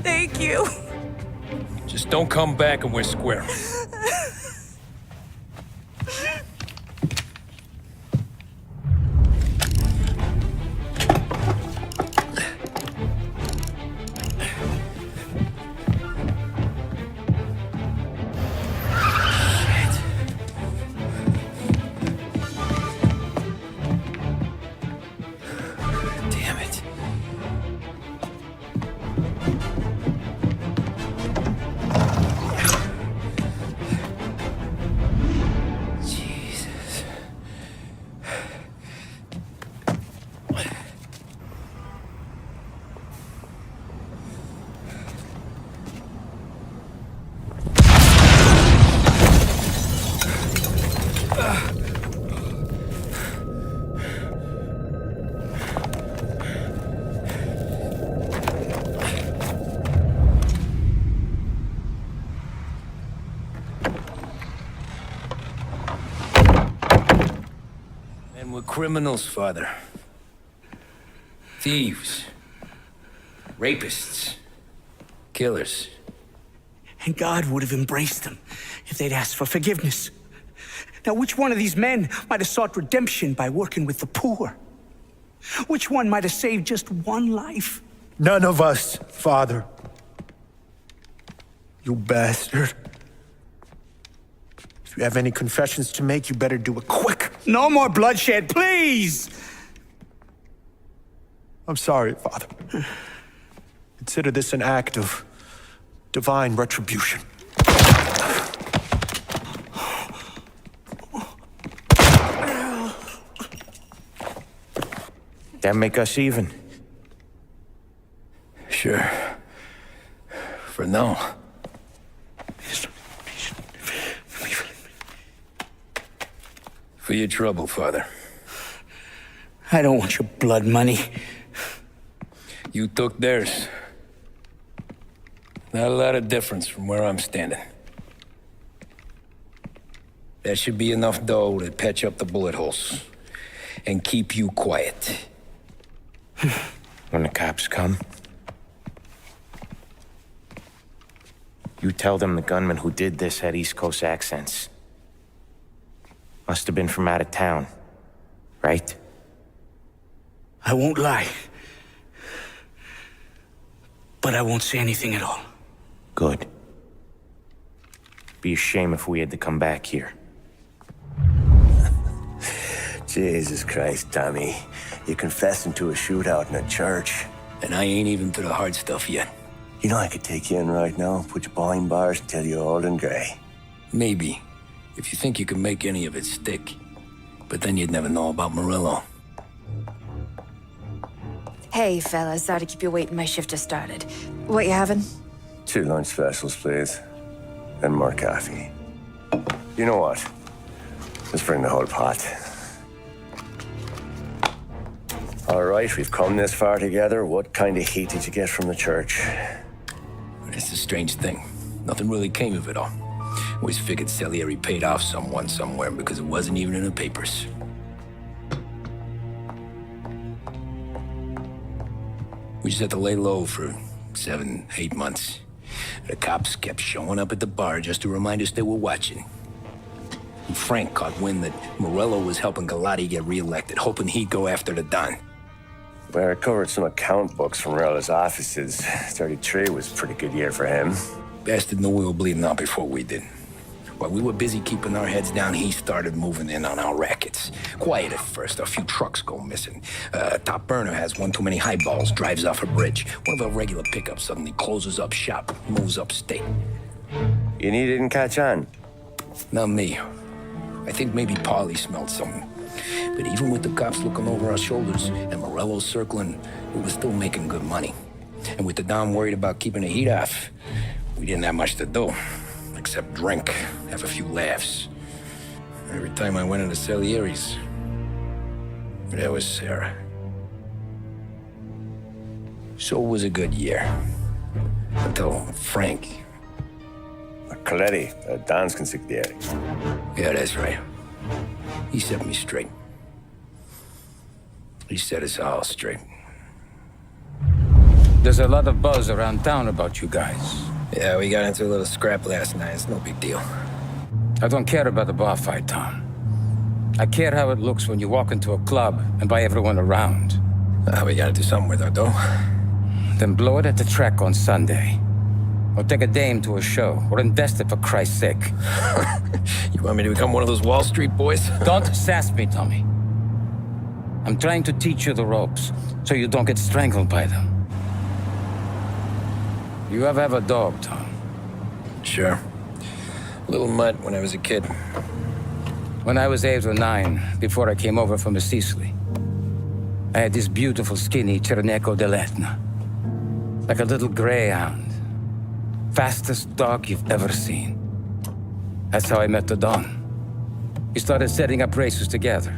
Thank you. Just don't come back and we're square. criminals, Father. Thieves. Rapists. Killers. And God would have embraced them if they'd asked for forgiveness. Now, which one of these men might have sought redemption by working with the poor? Which one might have saved just one life? None of us, Father. You bastard. If you have any confessions to make, you better do it quick. No more bloodshed, please! I'm sorry, Father. Consider this an act of divine retribution. That make us even? Sure. For now. For your trouble, Father. I don't want your blood money. You took theirs. Not a lot of difference from where I'm standing. That should be enough dough to patch up the bullet holes. And keep you quiet. When the cops come, you tell them the gunman who did this had East Coast accents. Must have been from out of town, right? I won't lie. But I won't say anything at all. Good. Be a shame if we had to come back here. Jesus Christ, Tommy. You're confessing to a shootout in a church. And I ain't even to the hard stuff yet. You know I could take you in right now, put you behind bars and tell you old and grey. Maybe. If you think you can make any of it stick. But then you'd never know about Morello. Hey, fellas. Sorry to keep you waiting. My shift just started. What you having? 2 lunch specials, please. And more coffee. You know what? Let's bring the whole pot. All right, we've come this far together. What kind of heat did you get from the church? It's a strange thing. Nothing really came of it all. Always figured Salieri paid off someone somewhere because it wasn't even in the papers. We just had to lay low for 7, 8 months. The cops kept showing up at the bar just to remind us they were watching. And Frank caught wind that Morello was helping Galati get reelected, hoping he'd go after the Don. Well, I recovered some account books from Morello's offices. 33 was a pretty good year for him. Bastard knew we were bleeding out before we did. While we were busy keeping our heads down, he started moving in on our rackets. Quiet at first, a few trucks go missing. Top burner has one too many highballs, drives off a bridge. One of our regular pickups suddenly closes up shop, moves upstate. You didn't catch on? Not me. I think maybe Paulie smelled something. But even with the cops looking over our shoulders and Morello circling, we were still making good money. And with the Don worried about keeping the heat off, we didn't have much to do. Except drink, have a few laughs. Every time I went into Salieri's, there was Sarah. So it was a good year. Until Frank. Coletti, Don's consigliere. Yeah, that's right. He set me straight. He set us all straight. There's a lot of buzz around town about you guys. Yeah, we got into a little scrap last night. It's no big deal. I don't care about the bar fight, Tom. I care how it looks when you walk into a club and buy everyone around. We gotta do something with our dough. Then blow it at the track on Sunday. Or take a dame to a show, or invest it for Christ's sake. You want me to become one of those Wall Street boys? Don't sass me, Tommy. I'm trying to teach you the ropes, so you don't get strangled by them. You ever have a dog, Tom? Sure. Little mutt when I was a kid. When I was 8 or 9, before I came over from Sicily, I had this beautiful, skinny Cerneco dell'Etna. Like a little greyhound. Fastest dog you've ever seen. That's how I met the Don. We started setting up races together,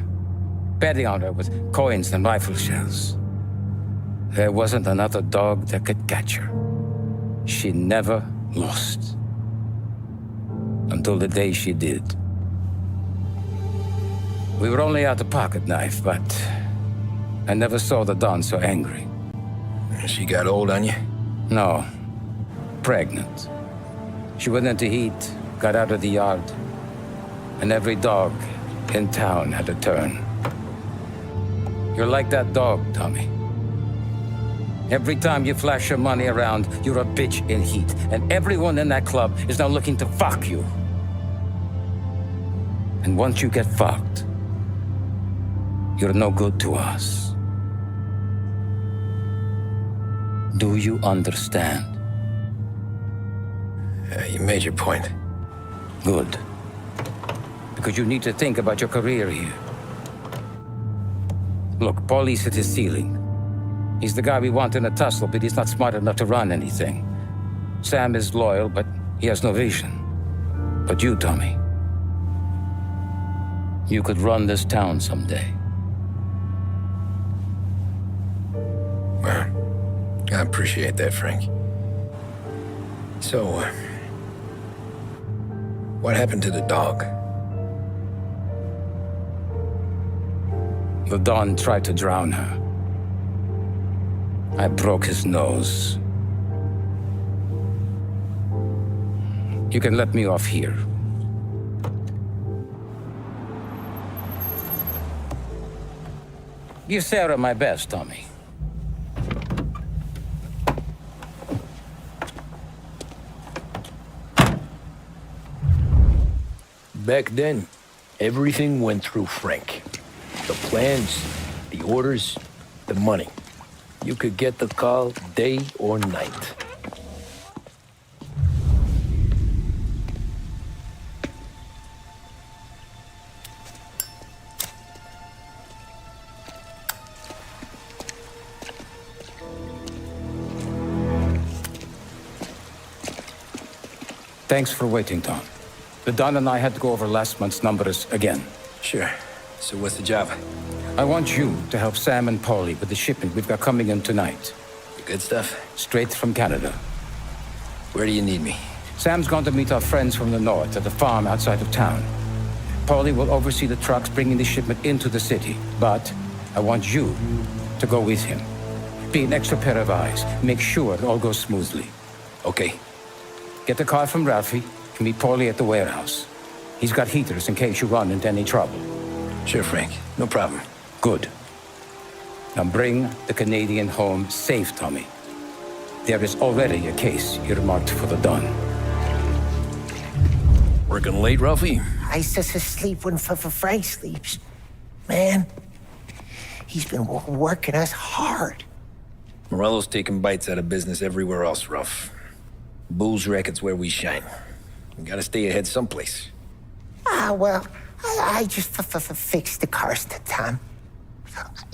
betting on her with coins and rifle shells. There wasn't another dog that could catch her. She never lost. Until the day she did. We were only out a pocket knife, but I never saw the Don so angry. She got old on you? No. Pregnant. She went into heat, got out of the yard, and every dog in town had a turn. You're like that dog, Tommy. Every time you flash your money around, you're a bitch in heat, and everyone in that club is now looking to fuck you. And once you get fucked, you're no good to us. Do you understand? You made your point. Good. Because you need to think about your career here. Look, Paulie's hit his ceiling. He's the guy we want in a tussle, but he's not smart enough to run anything. Sam is loyal, but he has no vision. But you, Tommy, you could run this town someday. Well, I appreciate that, Frank. So, what happened to the dog? The Don tried to drown her. I broke his nose. You can let me off here. Give Sarah my best, Tommy. Back then, everything went through Frank. The plans, the orders, the money. You could get the call day or night. Thanks for waiting, Tom. The Don and I had to go over last month's numbers again. Sure. So what's the job? I want you to help Sam and Paulie with the shipment we've got coming in tonight. Good stuff? Straight from Canada. Where do you need me? Sam's going to meet our friends from the north at the farm outside of town. Paulie will oversee the trucks bringing the shipment into the city. But I want you to go with him. Be an extra pair of eyes. Make sure it all goes smoothly. Okay. Get the car from Ralphie and meet Paulie at the warehouse. He's got heaters in case you run into any trouble. Sure, Frank. No problem. Good. Now bring the Canadian home safe, Tommy. There is already a case earmarked for the Don. Working late, Ralphie? I sleep when Frank sleeps. Man, he's been working us hard. Morello's taking bites out of business everywhere else, Ralph. Bull's racket's where we shine. We gotta stay ahead someplace. Well, I just fixed the cars, Tom.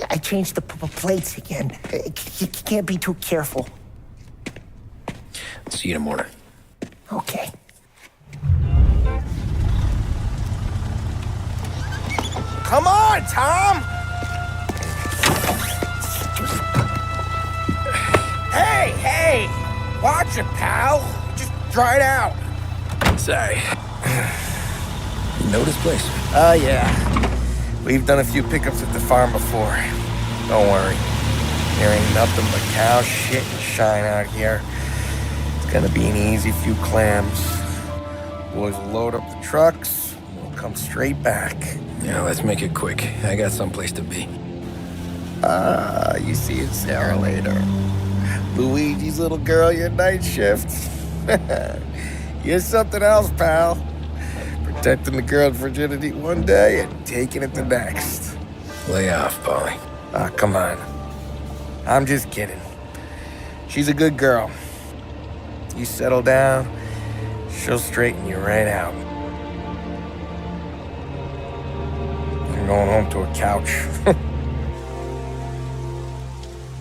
I changed the plates again. You can't be too careful. See you in the morning. Okay. Come on, Tom! Hey! Watch it, pal. Just dried out. Sorry. You know this place? Yeah. We've done a few pickups at the farm before. Don't worry. There ain't nothing but cow shit and shine out here. It's gonna be an easy few clams. Boys will load up the trucks, and we'll come straight back. Yeah, let's make it quick. I got someplace to be. You see Sarah later. Luigi's little girl, your night shift. You're something else, pal. Protecting the girl's virginity one day and taking it the next. Lay off, Paulie. Come on. I'm just kidding. She's a good girl. You settle down, she'll straighten you right out. You're going home to a couch.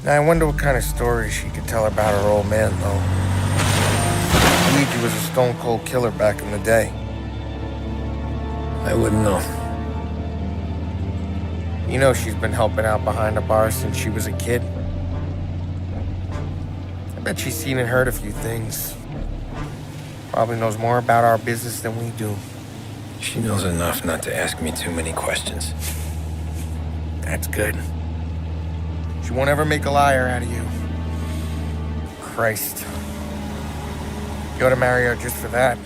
Now, I wonder what kind of stories she could tell about her old man, though. Luigi was a stone-cold killer back in the day. I wouldn't know. You know she's been helping out behind the bar since she was a kid. I bet she's seen and heard a few things. Probably knows more about our business than we do. She knows enough not to ask me too many questions. That's good. She won't ever make a liar out of you. Christ. You ought to marry her just for that.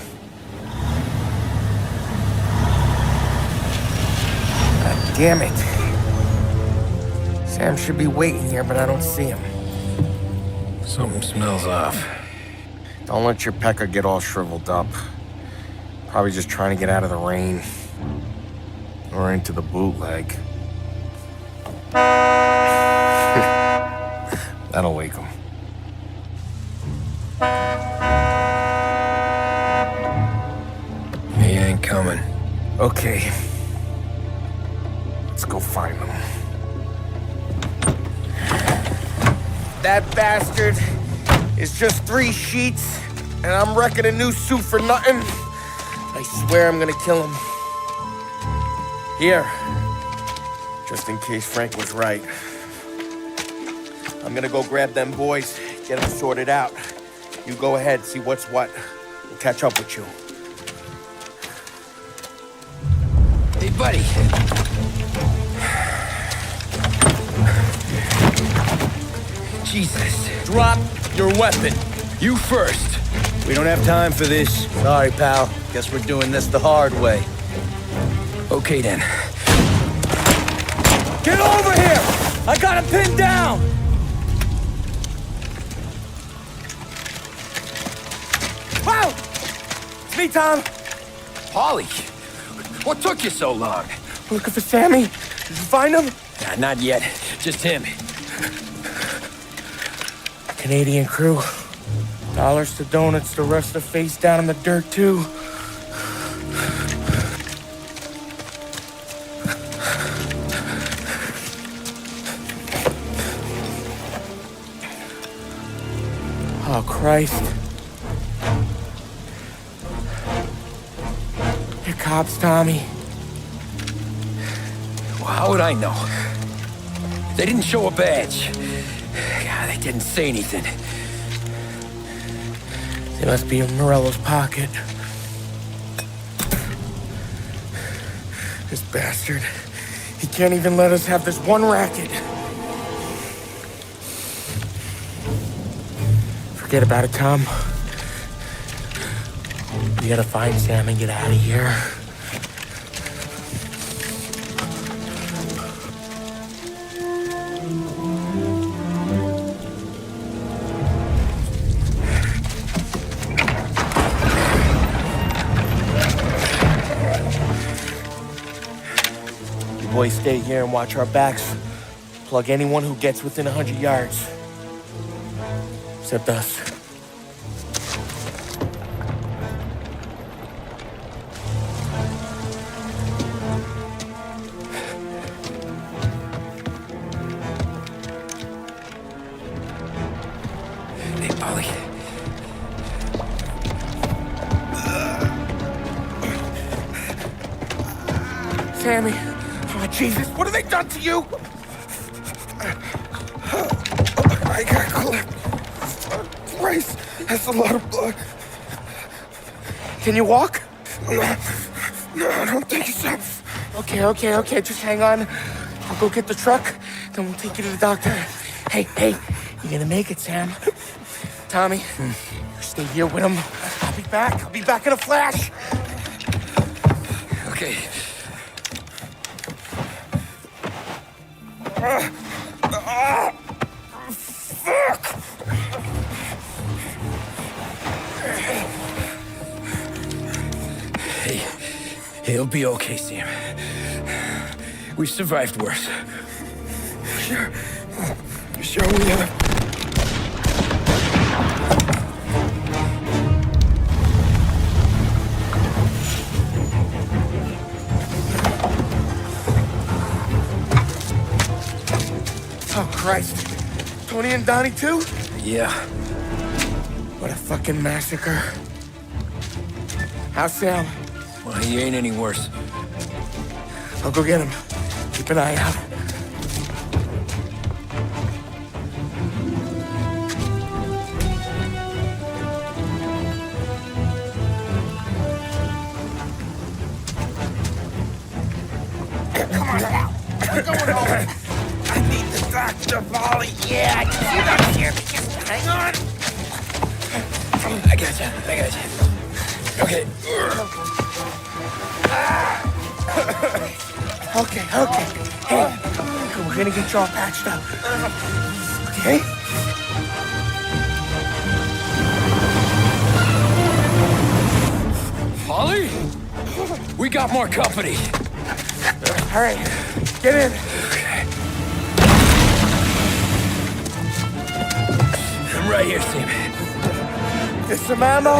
God damn it. Sam should be waiting here, but I don't see him. Something smells off. Don't let your pecker get all shriveled up. Probably just trying to get out of the rain. Or into the bootleg. That'll wake him. He ain't coming. Okay. Let's go find him. That bastard is just 3 sheets, and I'm wrecking a new suit for nothing. I swear I'm gonna kill him. Here. Just in case Frank was right. I'm gonna go grab them boys, get them sorted out. You go ahead, see what's what. We'll catch up with you. Hey, buddy. Jesus. Drop your weapon. You first. We don't have time for this. Sorry, pal. Guess we're doing this the hard way. Okay, then. Get over here! I got him pinned down! Wow! It's me, Tom. Polly, what took you so long? Looking for Sammy. Did you find him? Nah, not yet. Just him. Canadian crew. Dollars to donuts, the rest are face down in the dirt, too. Oh, Christ. You're cops, Tommy. Well, how would I know? They didn't show a badge. God, they didn't say anything. They must be in Morello's pocket. This bastard. He can't even let us have this one racket. Forget about it, Tom. We gotta find Sam and get out of here. You boys stay here and watch our backs. Plug anyone who gets within 100 yards. Except us. Hey, Polly. Sammy. Oh, Jesus, what have they done to you? I got clipped. Christ, that's a lot of blood. Can you walk? No, I don't think so. Okay, just hang on. I'll go get the truck, then we'll take you to the doctor. Hey, you're gonna make it, Sam. Tommy, you stay here with him. I'll be back in a flash. Okay. Fuck! Hey, he'll be okay, Sam. We've survived worse. Sure we have. Oh, Christ. Tony and Donnie, too? Yeah. What a fucking massacre. How's Sam? Well, he ain't any worse. I'll go get him. Keep an eye out. Yeah, I can see that here. Just hang on. I got you. Okay. Okay. Hey, we're gonna get you all patched up. Okay? Polly? We got more company. All right, get in. I'm right here, Sam. There's some ammo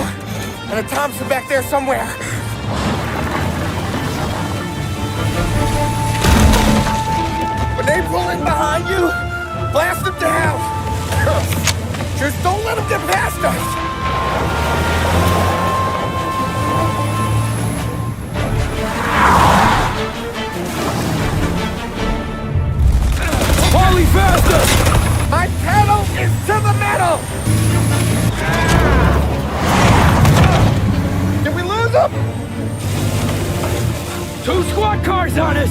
and a Thompson back there somewhere. When they pull in behind you, blast them down. Just don't let them get past us. Polly, faster! My pedal is to the metal! Did we lose them? 2 squad cars on us!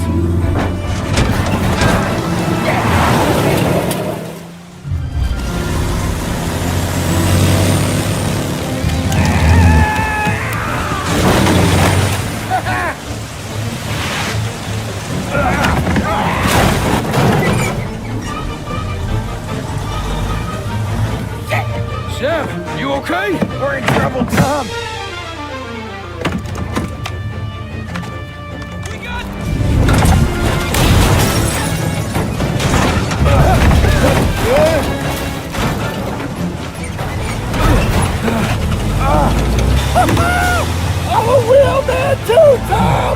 Sam, you okay? We're in trouble, Tom. I'm a real man too, Tom!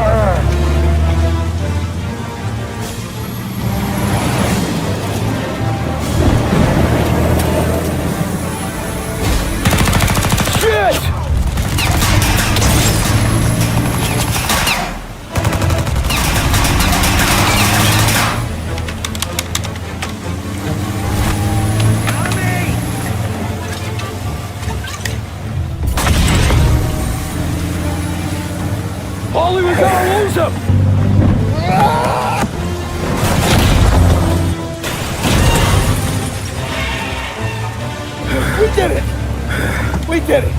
Polly, we gotta lose him! We did it! We did it!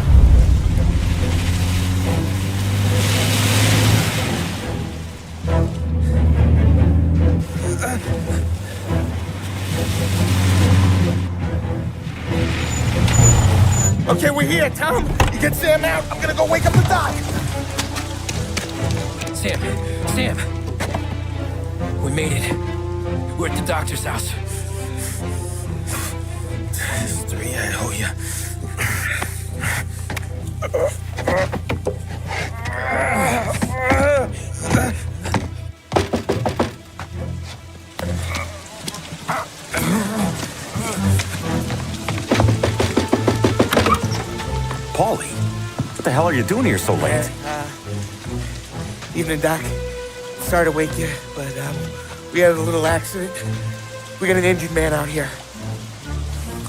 Okay, we're here, Tom. You get Sam out. I'm gonna go wake up the doc. Sam! We made it. We're at the doctor's house. 3, I owe you. Paulie, what the hell are you doing here so late? Evening, Doc. Sorry to wake you, but we had a little accident. We got an injured man out here.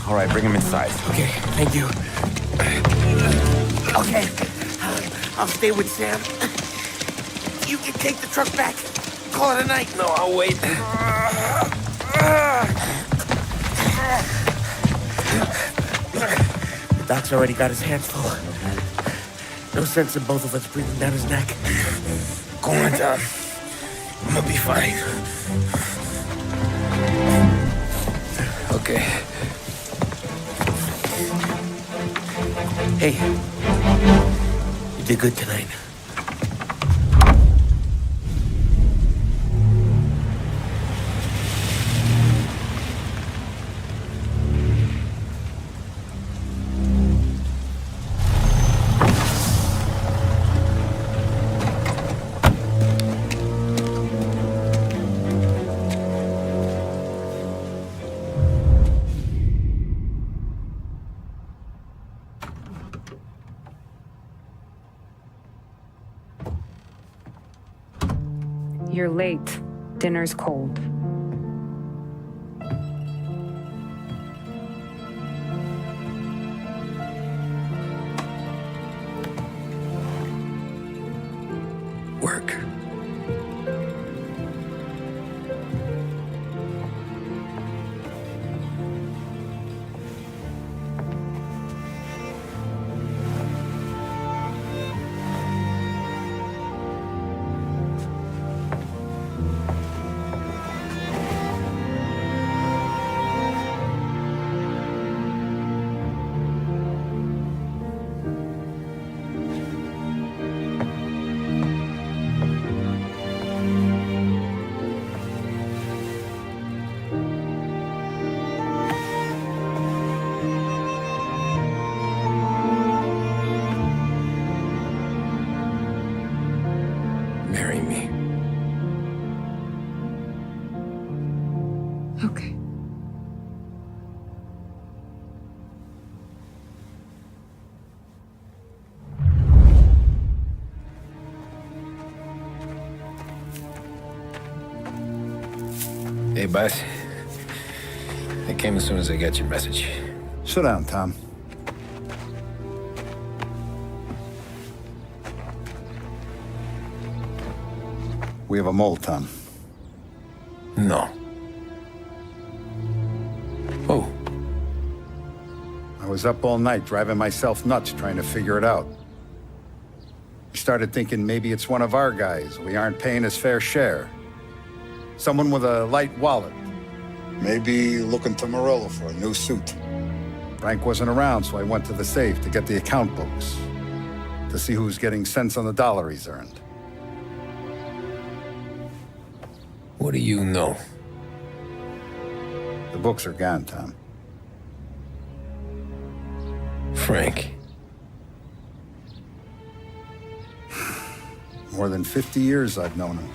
All right, bring him inside. Okay, thank you. Okay, I'll stay with Sam. You can take the truck back. Call it a night. No, I'll wait. The doc's already got his hands full. No sense in both of us breathing down his neck. Go on, Tom. I'm gonna be fine. Okay. Hey, you did good tonight. You're late. Dinner's cold. Work. Hey, boss. I came as soon as I got your message. Sit down, Tom. We have a mole, Tom. No. Oh. I was up all night driving myself nuts trying to figure it out. I started thinking maybe it's one of our guys. We aren't paying his fair share. Someone with a light wallet. Maybe looking to Morello for a new suit. Frank wasn't around, so I went to the safe to get the account books. To see who's getting cents on the dollar he's earned. What do you know? The books are gone, Tom. Frank. More than 50 years I've known him.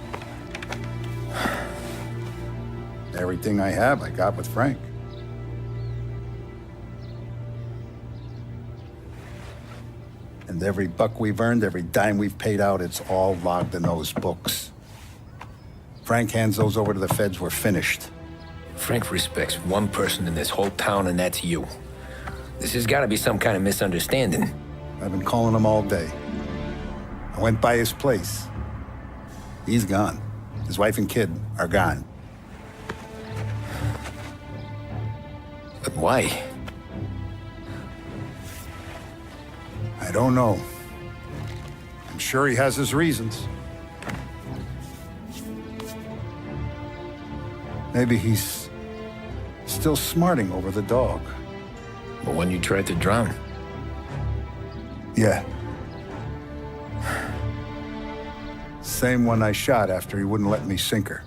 Everything I have, I got with Frank. And every buck we've earned, every dime we've paid out, it's all logged in those books. Frank hands those over to the feds, we're finished. Frank respects one person in this whole town, and that's you. This has got to be some kind of misunderstanding. I've been calling him all day. I went by his place. He's gone. His wife and kid are gone. But why? I don't know. I'm sure he has his reasons. Maybe he's still smarting over the dog. The one you tried to drown? Yeah. Same one I shot after he wouldn't let me sink her.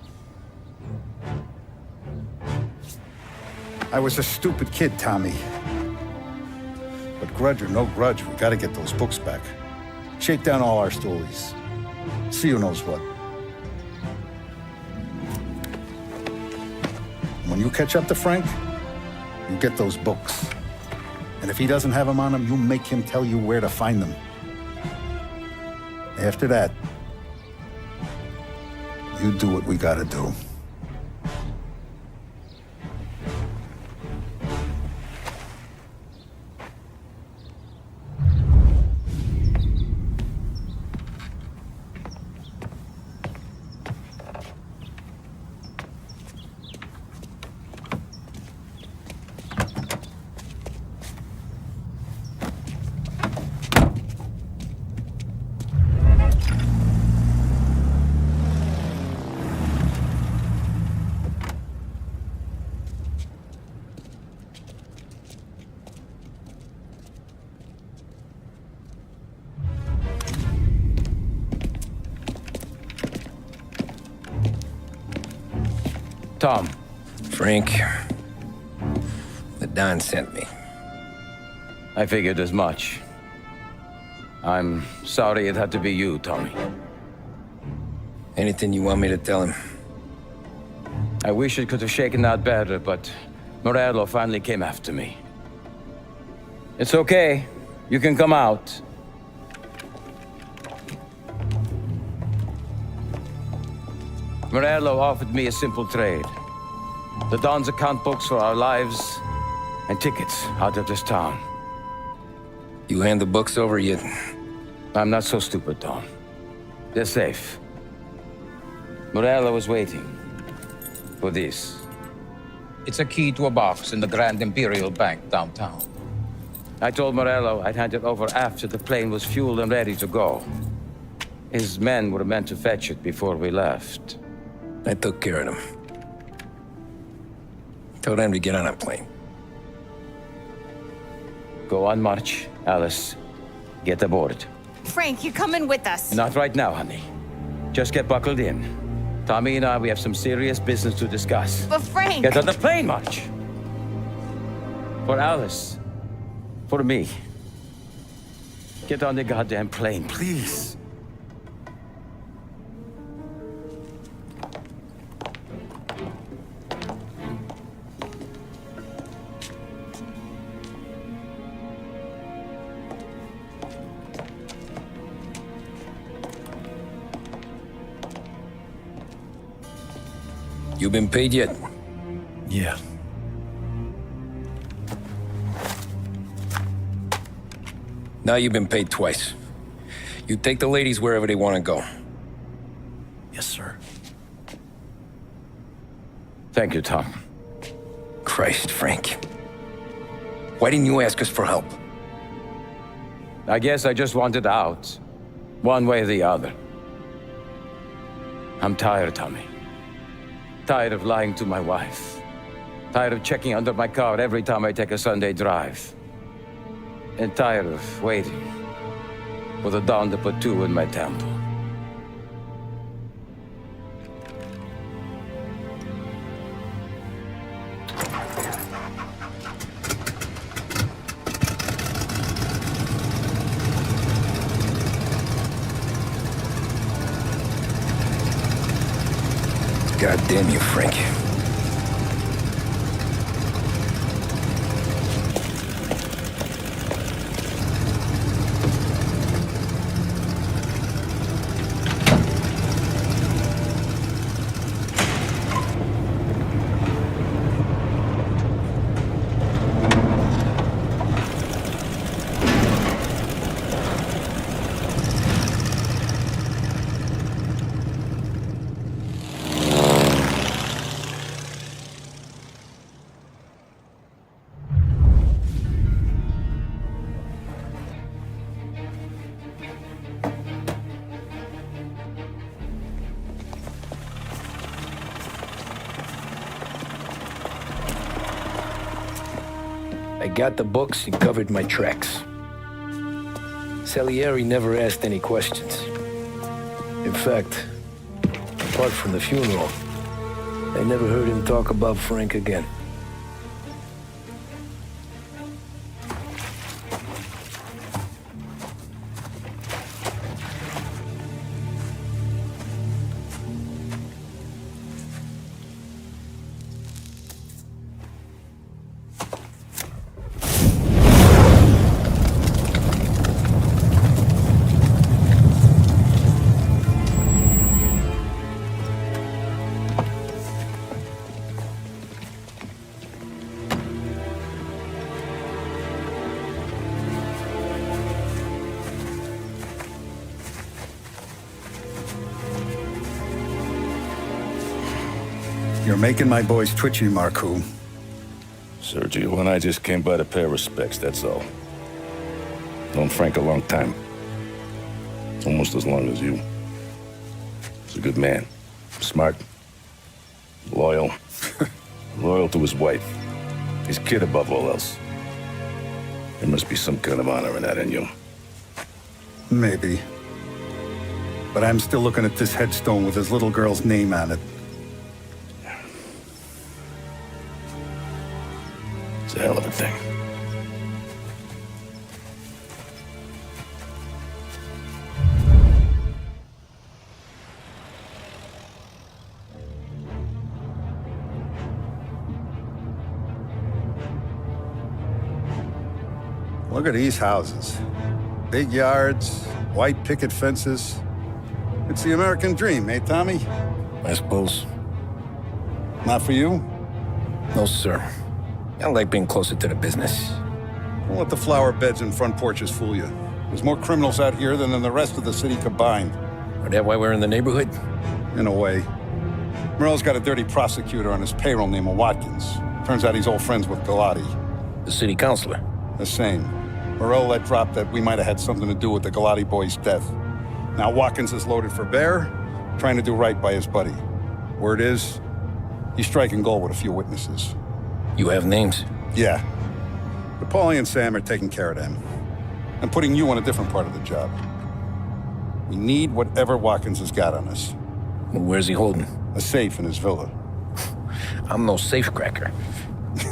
I was a stupid kid, Tommy. But grudge or no grudge, we gotta get those books back. Shake down all our stories. See who knows what. When you catch up to Frank, you get those books. And if he doesn't have them on him, you make him tell you where to find them. After that, you do what we gotta do. Tom. Frank. The Don sent me. I figured as much. I'm sorry it had to be you, Tommy. Anything you want me to tell him? I wish it could have shaken out better, but Morello finally came after me. It's okay. You can come out. Morello offered me a simple trade. The Don's account books for our lives and tickets out of this town. You hand the books over yet? I'm not so stupid, Don. They're safe. Morello was waiting for this. It's a key to a box in the Grand Imperial Bank downtown. I told Morello I'd hand it over after the plane was fueled and ready to go. His men were meant to fetch it before we left. I took care of them. Told them to get on a plane. Go on, March. Alice, get aboard. Frank, you're coming with us. Not right now, honey. Just get buckled in. Tommy and I, we have some serious business to discuss. But Frank... Get on the plane, March. For Alice. For me. Get on the goddamn plane, please. You been paid yet? Yeah. Now you've been paid twice. You take the ladies wherever they want to go. Yes, sir. Thank you, Tom. Christ, Frank. Why didn't you ask us for help? I guess I just wanted out. One way or the other. I'm tired, Tommy. Tired of lying to my wife. Tired of checking under my car every time I take a Sunday drive. And tired of waiting for the dawn to put two in my temple. God damn you, Frank. I got the books and covered my tracks. Salieri never asked any questions. In fact, apart from the funeral, I never heard him talk about Frank again. You're making my boys twitchy, Marku. Sergio and I just came by to pay respects, that's all. Known Frank a long time. Almost as long as you. He's a good man. Smart. Loyal. Loyal to his wife. His kid above all else. There must be some kind of honor in that in you. Maybe. But I'm still looking at this headstone with his little girl's name on it. It's a hell of a thing. Look at these houses. Big yards, white picket fences. It's the American dream, eh, Tommy? I suppose. Not for you? No, sir. I like being closer to the business. Don't let the flower beds and front porches fool you. There's more criminals out here than in the rest of the city combined. Is that why we're in the neighborhood? In a way. Morello's got a dirty prosecutor on his payroll named Watkins. Turns out he's old friends with Galati. The city councilor? The same. Morello let drop that we might have had something to do with the Galati boy's death. Now Watkins is loaded for bear, trying to do right by his buddy. Word is, he's striking gold with a few witnesses. You have names? Yeah. But Paulie and Sam are taking care of them. I'm putting you on a different part of the job. We need whatever Watkins has got on us. Well, where's he holding? A safe in his villa. I'm no safecracker.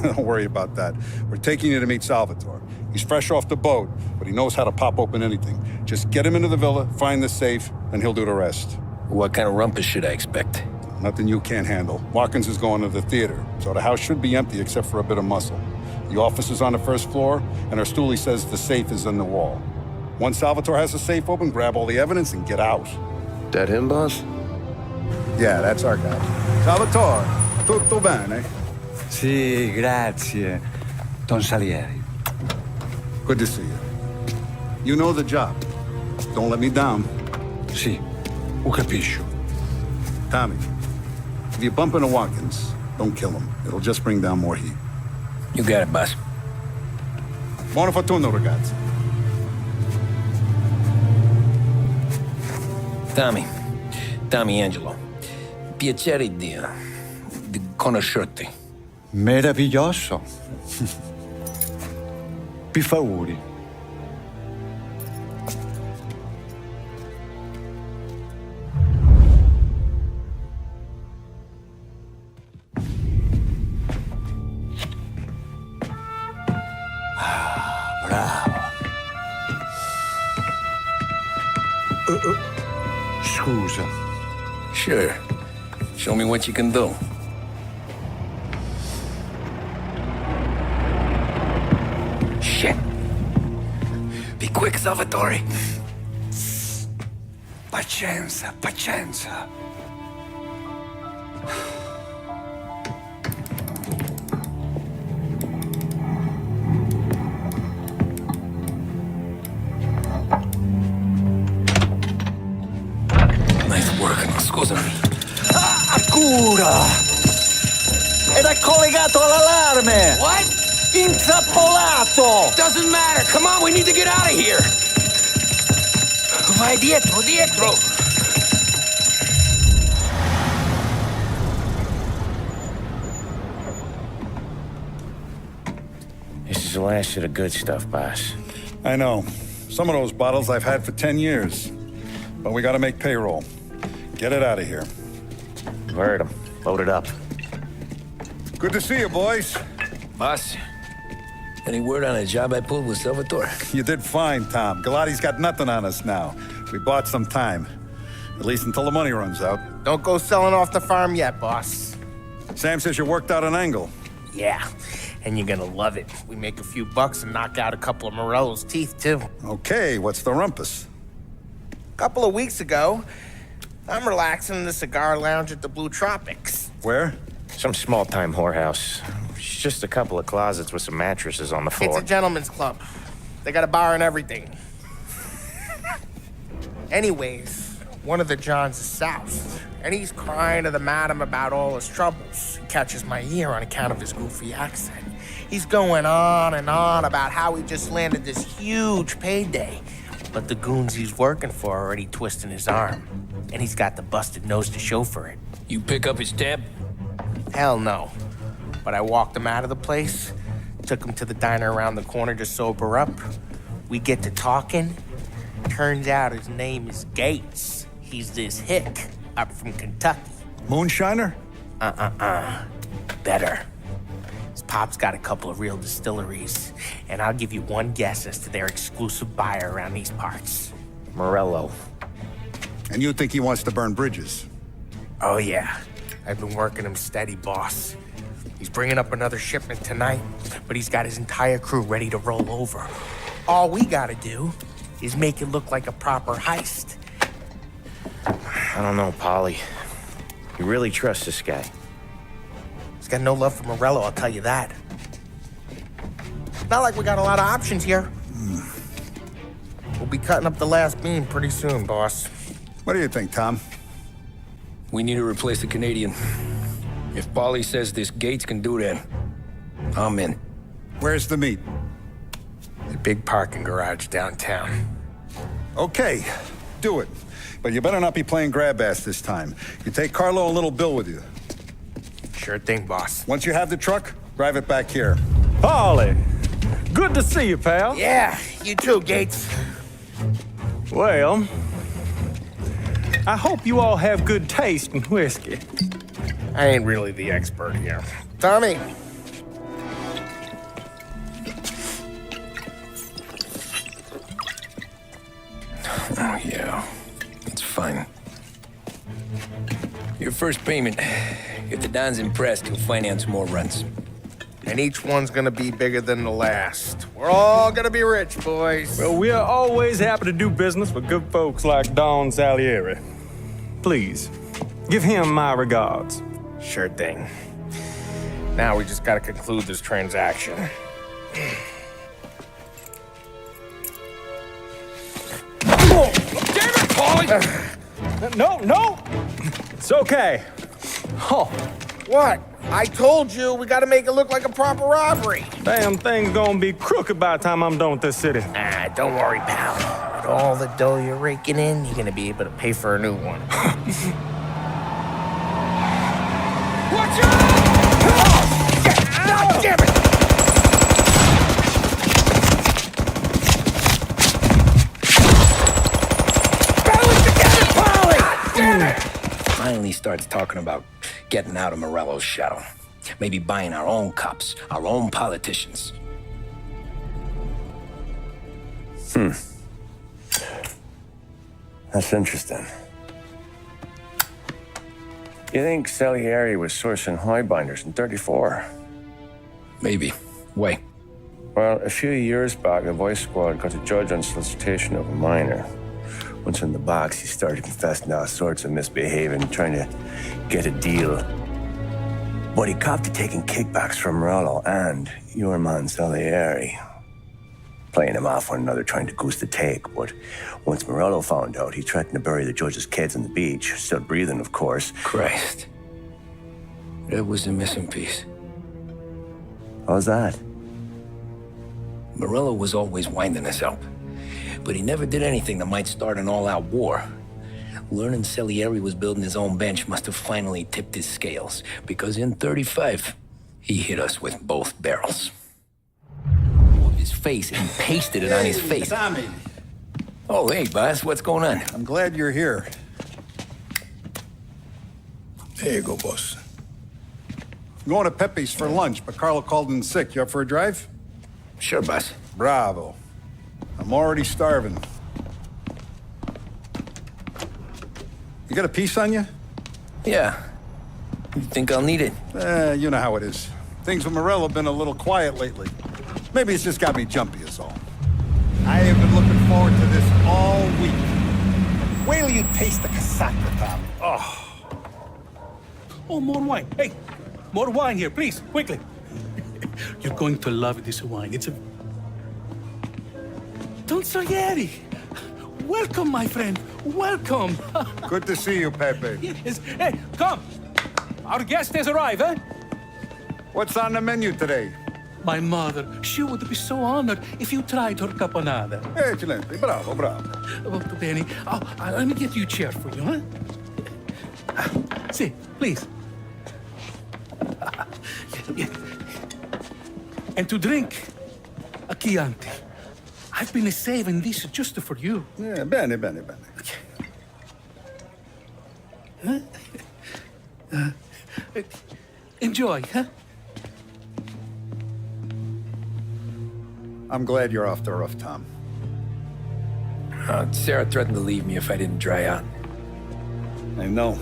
Don't worry about that. We're taking you to meet Salvatore. He's fresh off the boat, but he knows how to pop open anything. Just get him into the villa, find the safe, and he'll do the rest. What kind of rumpus should I expect? Nothing you can't handle. Watkins is going to the theater, so the house should be empty except for a bit of muscle. The office is on the first floor, and our stoolie says the safe is in the wall. Once Salvatore has the safe open, grab all the evidence and get out. That him, boss? Yeah, that's our guy. Salvatore, tutto bene? Sì, grazie. Don Salieri. Good to see you. You know the job. Don't let me down. Sì, ho capisco. Tommy, if you bump into Watkins, don't kill him. It'll just bring down more heat. You got it, boss. Buona fortuna, ragazzi. Tommy Angelo. Piacere di conoscerti. Meraviglioso. Pi favori. Scusa. Sure. Show me what you can do. Shit. Be quick, Salvatore. Pazienza, pazienza. Nice work. Scusami. Cura! Ed è collegato all'allarme! What? Intrappolato! Doesn't matter. Come on, we need to get out of here. Vai dietro, dietro. This is the last of the good stuff, boss. I know. Some of those bottles I've had for 10 years. But we gotta make payroll. Get it out of here. Heard him. Load it up. Good to see you, boys. Boss, any word on a job I pulled with Salvatore? You did fine, Tom. Galati's got nothing on us now. We bought some time. At least until the money runs out. Don't go selling off the farm yet, boss. Sam says you worked out an angle. Yeah, and you're gonna love it. We make a few bucks and knock out a couple of Morello's teeth, too. Okay, what's the rumpus? A couple of weeks ago, I'm relaxing in the cigar lounge at the Blue Tropics. Where? Some small-time whorehouse. It's just a couple of closets with some mattresses on the floor. It's a gentleman's club. They got a bar and everything. Anyways, one of the Johns is south, and he's crying to the madam about all his troubles. He catches my ear on account of his goofy accent. He's going on and on about how he just landed this huge payday, but the goons he's working for are already twisting his arm, and he's got the busted nose to show for it. You pick up his tab? Hell no. But I walked him out of the place, took him to the diner around the corner to sober up. We get to talking. Turns out his name is Gates. He's this hick up from Kentucky. Moonshiner? Better. His pop's got a couple of real distilleries, and I'll give you one guess as to their exclusive buyer around these parts. Morello. And you think he wants to burn bridges? Oh, yeah. I've been working him steady, boss. He's bringing up another shipment tonight, but he's got his entire crew ready to roll over. All we gotta do is make it look like a proper heist. I don't know, Polly. You really trust this guy? He's got no love for Morello, I'll tell you that. It's not like we got a lot of options here. We'll be cutting up the last beam pretty soon, boss. What do you think, Tom? We need to replace the Canadian. If Polly says this Gates can do that, I'm in. Where's the meet? The big parking garage downtown. Okay, do it. But you better not be playing grab ass this time. You take Carlo and little Bill with you. Sure thing, boss. Once you have the truck, drive it back here. Polly, good to see you, pal. Yeah, you too, Gates. Well, I hope you all have good taste in whiskey. I ain't really the expert here. Tommy. Oh, yeah. It's fine. Your first payment. If the Don's impressed, he'll finance more runs. And each one's gonna be bigger than the last. We're all gonna be rich, boys. Well, we are always happy to do business with good folks like Don Salieri. Please, give him my regards. Sure thing. Now we just gotta conclude this transaction. Oh, damn it, Paulie! No! It's okay. Oh. What? I told you, we gotta make it look like a proper robbery. Damn thing's gonna be crooked by the time I'm done with this city. Ah, don't worry, pal. With all the dough you're raking in, you're gonna be able to pay for a new one. Watch out! God damn it! Finally starts talking about getting out of Morello's shadow. Maybe buying our own cops, our own politicians. That's interesting. You think Salieri was sourcing highbinders in 34? Maybe. Why? Well, a few years back, the Vice Squad got a judge on solicitation of a minor. Once in the box, he started confessing all sorts of misbehaving, trying to get a deal. But he copped to taking kickbacks from Morello and your man Salieri. Playing him off one another, trying to goose the take. But once Morello found out, he threatened to bury the judge's kids on the beach. Still breathing, of course. Christ. That was the missing piece. How's that? Morello was always winding us up. But he never did anything that might start an all-out war. Learning Salieri was building his own bench must have finally tipped his scales, because in 35, he hit us with both barrels. His face and pasted it on his face. Tommy. Oh, hey, boss, what's going on? I'm glad you're here. There you go, boss. I'm going to Pepe's for lunch, but Carlo called in sick. You up for a drive? Sure, boss. Bravo. I'm already starving. You got a piece on you? Yeah. You think I'll need it? You know how it is. Things with Morello have been a little quiet lately. Maybe it's just got me jumpy is all. I have been looking forward to this all week. Wait till you taste the casaca, Tommy. Oh, more wine. Hey, more wine here, please, quickly. You're going to love this wine. It's a... Don Salieri! Welcome, my friend. Welcome. Good to see you, Pepe. Yes. Hey, come. Our guest has arrived, eh? What's on the menu today? My mother, she would be so honored if you tried her caponata. Excellent. Bravo, bravo. Molto bene. Oh, let me get you a chair for you, huh? See, please. And to drink, a Chianti. I've been saving this just for you. Yeah, bene, bene, bene. Huh? Enjoy, huh? I'm glad you're off the roof, Tom. Sarah threatened to leave me if I didn't dry out. I know.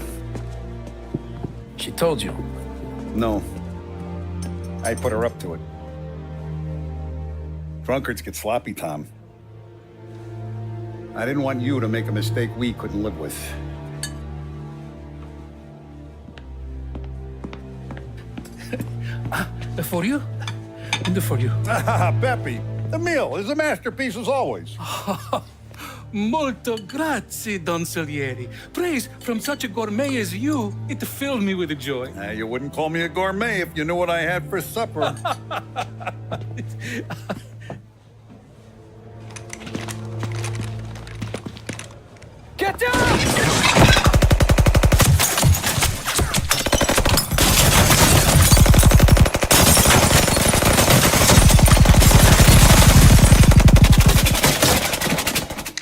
She told you? No. I put her up to it. Drunkards get sloppy, Tom. I didn't want you to make a mistake we couldn't live with. For you? And for you. Pepe, the meal is a masterpiece as always. Molto grazie, Don Salieri. Praise from such a gourmet as you, it filled me with joy. You wouldn't call me a gourmet if you knew what I had for supper. Get down!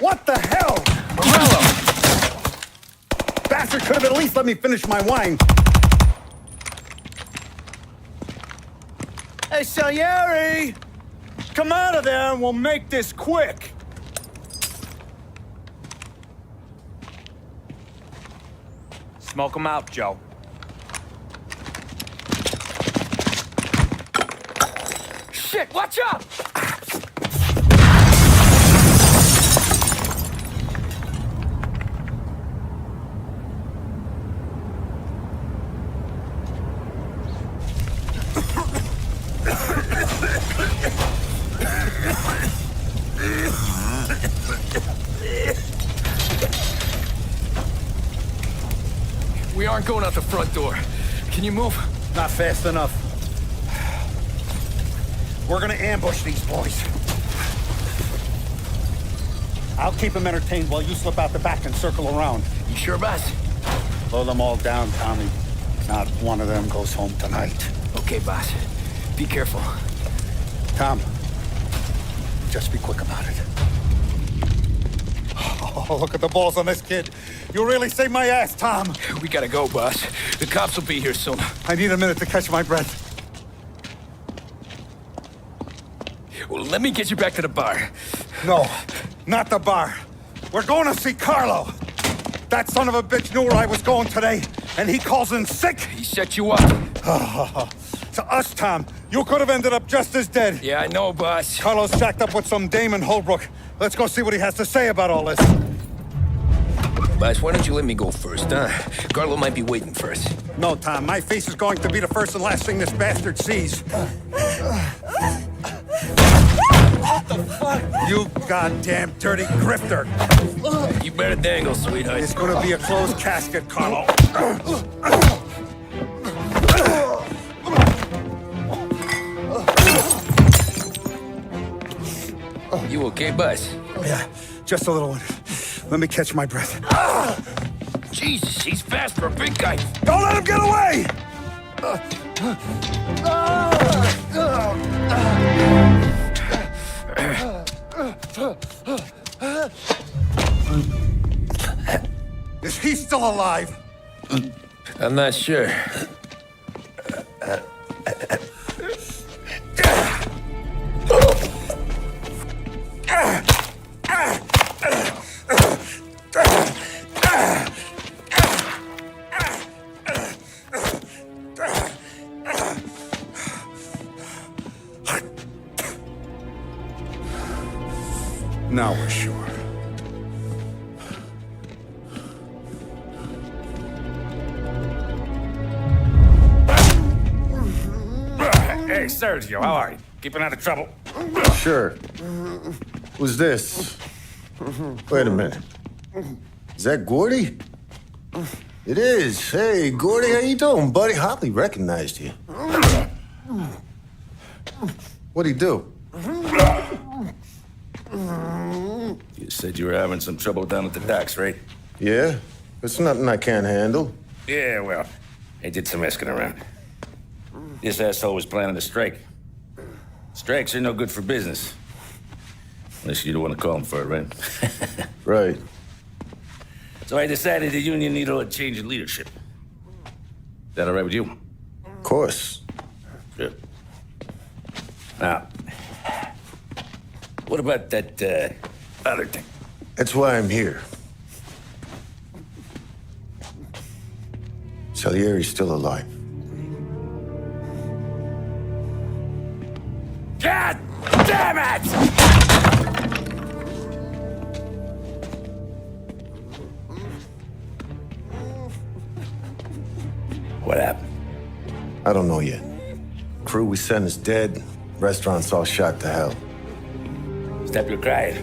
What the hell? Morello! Bastard could have at least let me finish my wine. Hey, Salieri! Come out of there and we'll make this quick. Smoke him out, Joe. Shit, watch out! aren't going out the front door. Can you move? Not fast enough. We're gonna ambush these boys. I'll keep them entertained while you slip out the back and circle around. You sure, boss? Blow them all down, Tommy. Not one of them goes home tonight. Okay, boss. Be careful. Tom, just be quick about it. Oh, look at the balls on this kid. You really saved my ass, Tom. We gotta go, boss. The cops will be here soon. I need a minute to catch my breath. Well, let me get you back to the bar. No, not the bar. We're going to see Carlo. That son of a bitch knew where I was going today, and he calls in sick. He set you up. To us, Tom, you could have ended up just as dead. Yeah, I know, boss. Carlo's shacked up with some dame in Holbrook. Let's go see what he has to say about all this. Boss, why don't you let me go first, huh? Carlo might be waiting for us. No, Tom, my face is going to be the first and last thing this bastard sees. What the fuck? You goddamn dirty grifter. You better dangle, sweetheart. It's gonna be a closed casket, Carlo. You okay, boss? Yeah, just a little one. Let me catch my breath. Jesus, he's fast for a big guy. Don't let him get away! Is he still alive? I'm not sure. Now we're sure. Hey, Sergio, how are you? Keeping out of trouble? Sure. Who's this? Wait a minute. Is that Gordy? It is. Hey, Gordy, how you doing, buddy? Hardly recognized you. What'd he do? You said you were having some trouble down at the docks, right? Yeah? It's nothing I can't handle. Yeah, well, I did some asking around. This asshole was planning a strike. Strikes are no good for business. Unless you don't want to call him for it, right? Right. So I decided the union needed a change in leadership. Is that all right with you? Of course. Good. Now, what about that, other thing? That's why I'm here. Salieri's still alive. God damn it! What happened? I don't know yet. Crew we sent is dead. Restaurant's all shot to hell. Stop your crying.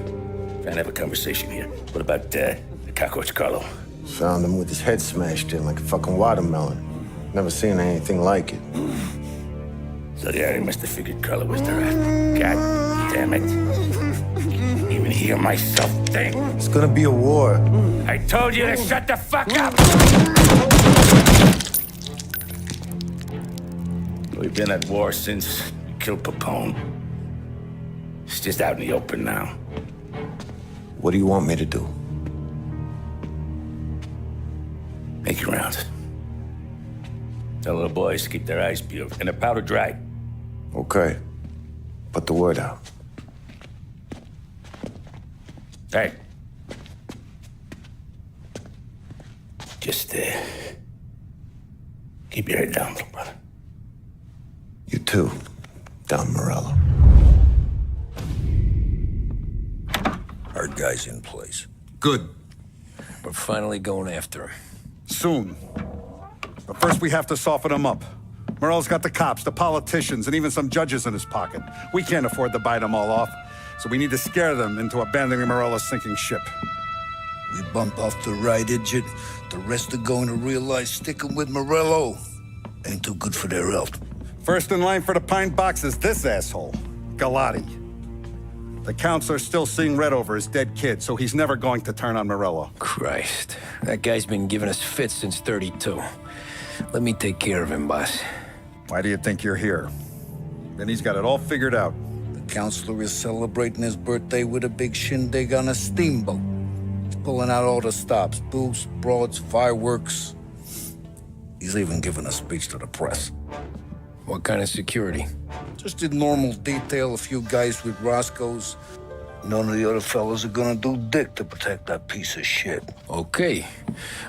Trying to have a conversation here. What about, the cockroach Carlo? Found him with his head smashed in like a fucking watermelon. Never seen anything like it. So yeah, he must have figured Carlo was the rat. God damn it. Even hear myself think. It's gonna be a war. I told you to shut the fuck up! We've been at war since we killed Papone. It's just out in the open now. What do you want me to do? Make your rounds. Tell little boys to keep their eyes peeled and their powder dry. Okay. Put the word out. Hey. Just, keep your head down, little brother. You too, Don Morello. Our guy's in place. Good. We're finally going after him. Soon. But first we have to soften him up. Morello's got the cops, the politicians, and even some judges in his pocket. We can't afford to bite them all off, so we need to scare them into abandoning Morello's sinking ship. We bump off the right idiot, the rest are going to realize sticking with Morello ain't too good for their health. First in line for the pine box is this asshole, Galati. The counselor's still seeing red over his dead kid, so he's never going to turn on Morello. Christ, that guy's been giving us fits since 32. Let me take care of him, boss. Why do you think you're here? Then he's got it all figured out. The counselor is celebrating his birthday with a big shindig on a steamboat. He's pulling out all the stops, booze, broads, fireworks. He's even giving a speech to the press. What kind of security? Just in normal detail, a few guys with Roscoe's. None of the other fellas are gonna do dick to protect that piece of shit. Okay.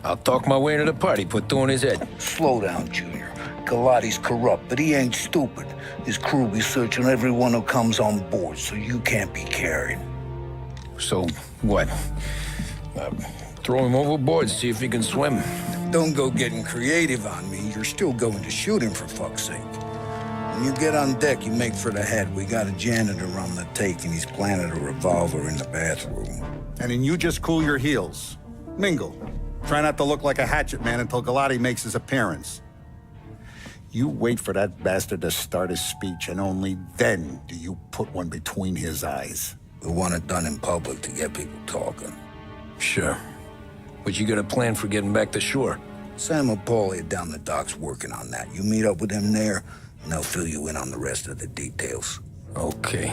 I'll talk my way into the party, put two in his head. Slow down, Junior. Galati's corrupt, but he ain't stupid. His crew be searching everyone who comes on board, so you can't be carried. So, what? Throw him overboard, see if he can swim. Don't go getting creative on me. You're still going to shoot him, for fuck's sake. When you get on deck, you make for the head. We got a janitor on the take, and he's planted a revolver in the bathroom. And then you just cool your heels. Mingle. Try not to look like a hatchet man until Galati makes his appearance. You wait for that bastard to start his speech, and only then do you put one between his eyes. We want it done in public to get people talking. Sure. But you got a plan for getting back to shore? Sam and Paulie are down the docks working on that. You meet up with them there, and they'll fill you in on the rest of the details. Okay.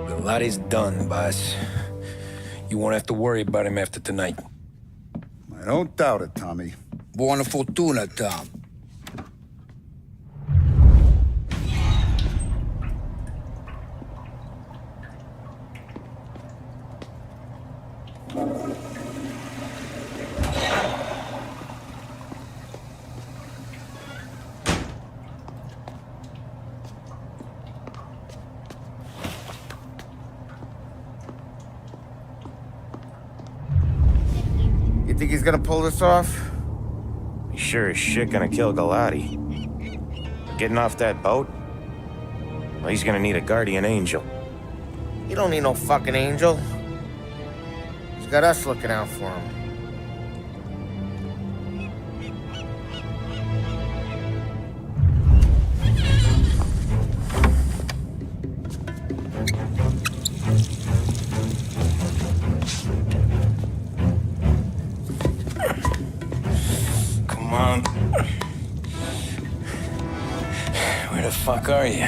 Galati's done, boss. You won't have to worry about him after tonight. I don't doubt it, Tommy. Buona fortuna, Tom. You think he's gonna pull this off? He's sure as shit gonna kill Galati. Getting off that boat? Well, he's gonna need a guardian angel. You don't need no fucking angel. He's got us looking out for him. Come on. Where the fuck are you?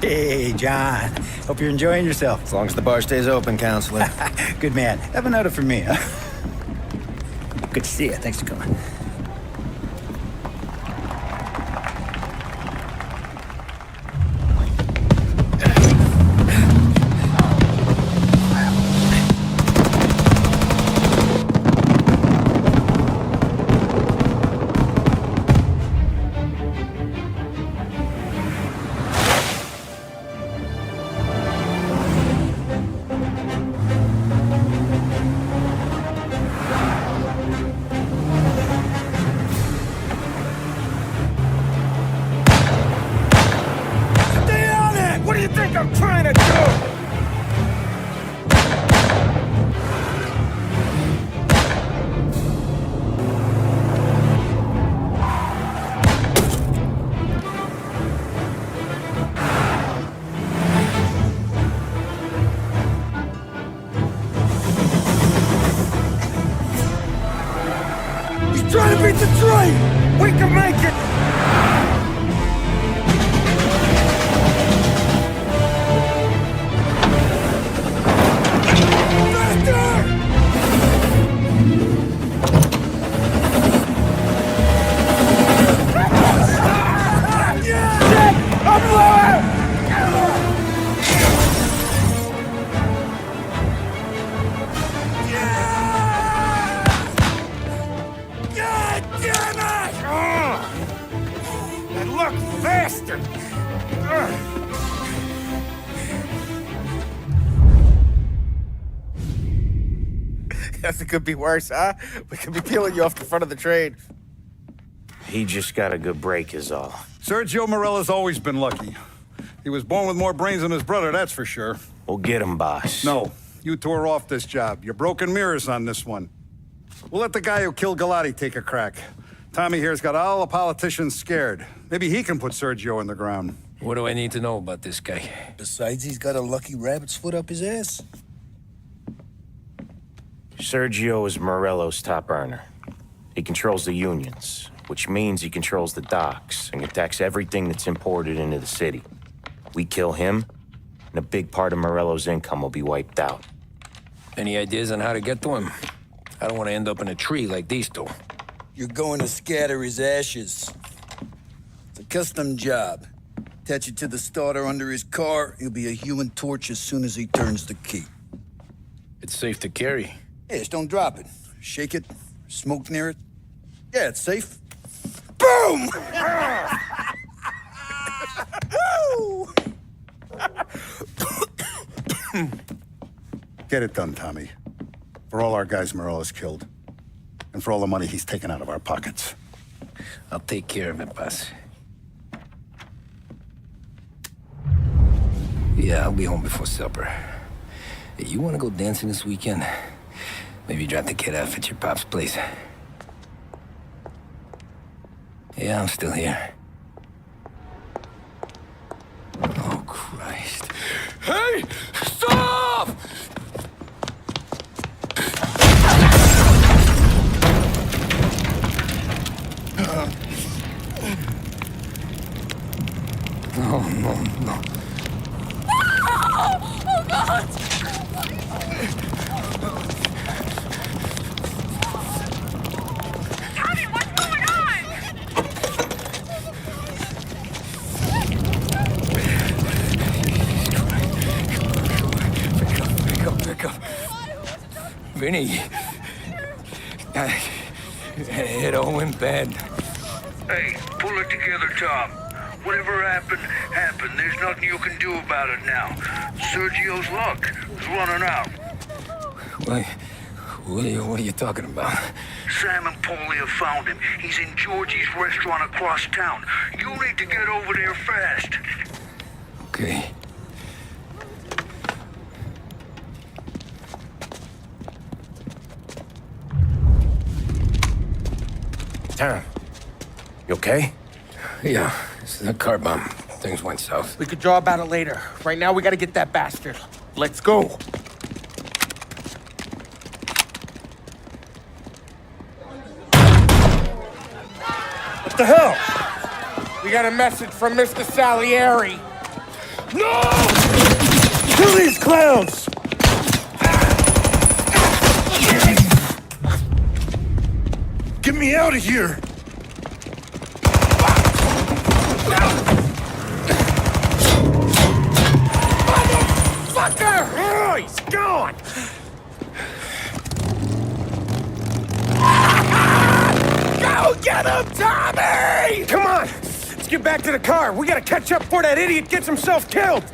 Hey, John. Hope you're enjoying yourself. As long as the bar stays open, counselor. Good man. Have a note for me, huh? Good to see you. Thanks for coming. I'm trying to do! He's trying to beat the train! We can make it! Fuck! Faster! Guess it could be worse, huh? We could be peeling you off the front of the train. He just got a good break is all. Sergio Morella's always been lucky. He was born with more brains than his brother, that's for sure. We'll get him, boss. No, you two are off this job. You're broken mirrors on this one. We'll let the guy who killed Galati take a crack. Tommy here's got all the politicians scared. Maybe he can put Sergio in the ground. What do I need to know about this guy? Besides, he's got a lucky rabbit's foot up his ass. Sergio is Morello's top earner. He controls the unions, which means he controls the docks and attacks everything that's imported into the city. We kill him, and a big part of Morello's income will be wiped out. Any ideas on how to get to him? I don't want to end up in a tree like these two. You're going to scatter his ashes. It's a custom job. Attach it to the starter under his car. He'll be a human torch as soon as he turns the key. It's safe to carry. Hey, just don't drop it. Shake it, smoke near it. Yeah, it's safe. Boom! Get it done, Tommy. For all our guys Morella's killed. And for all the money he's taken out of our pockets. I'll take care of it, boss. Yeah, I'll be home before supper. Hey, you want to go dancing this weekend? Maybe drop the kid off at your pop's place. Yeah, I'm still here. Oh, Christ. Hey! Stop! No, no, no. Oh, God! Tommy, what's going on? Pick up. Vinny. It all went bad. Hey, pull it together, Tom. Whatever happened, happened. There's nothing you can do about it now. Sergio's luck is running out. What are you talking about? Sam and Paulie have found him. He's in Georgie's restaurant across town. You need to get over there fast. Okay. Tom, you okay? Yeah, it's a car bomb. Things went south. We could draw about it later. Right now, we gotta get that bastard. Let's go. What the hell? We got a message from Mr. Salieri. No! Kill these clowns! Get me out of here! Motherfucker! Oh, he's gone! Go get him, Tommy! Come on! Let's get back to the car. We gotta catch up before that idiot gets himself killed!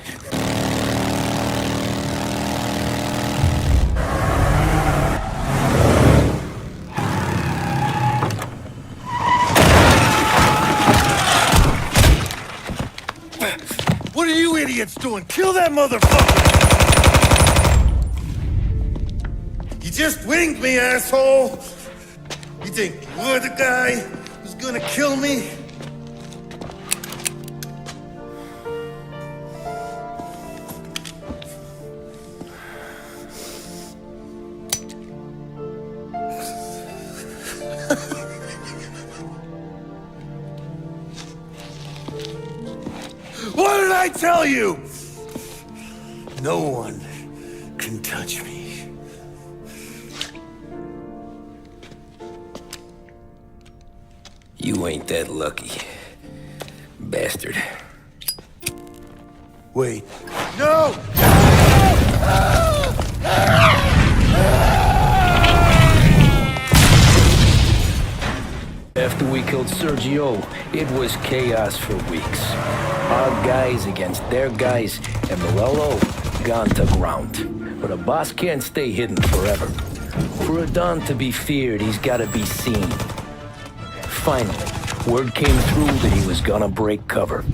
What are you idiots doing? Kill that motherfucker! You just winged me, asshole! You think you're the guy who's gonna kill me? What did I tell you? No one can touch me. You ain't that lucky, bastard. Wait. No! After we killed Sergio, it was chaos for weeks. Our guys against their guys, and Morello gone to ground. But a boss can't stay hidden forever. For a Don to be feared, he's gotta be seen. Finally, word came through that he was gonna break cover.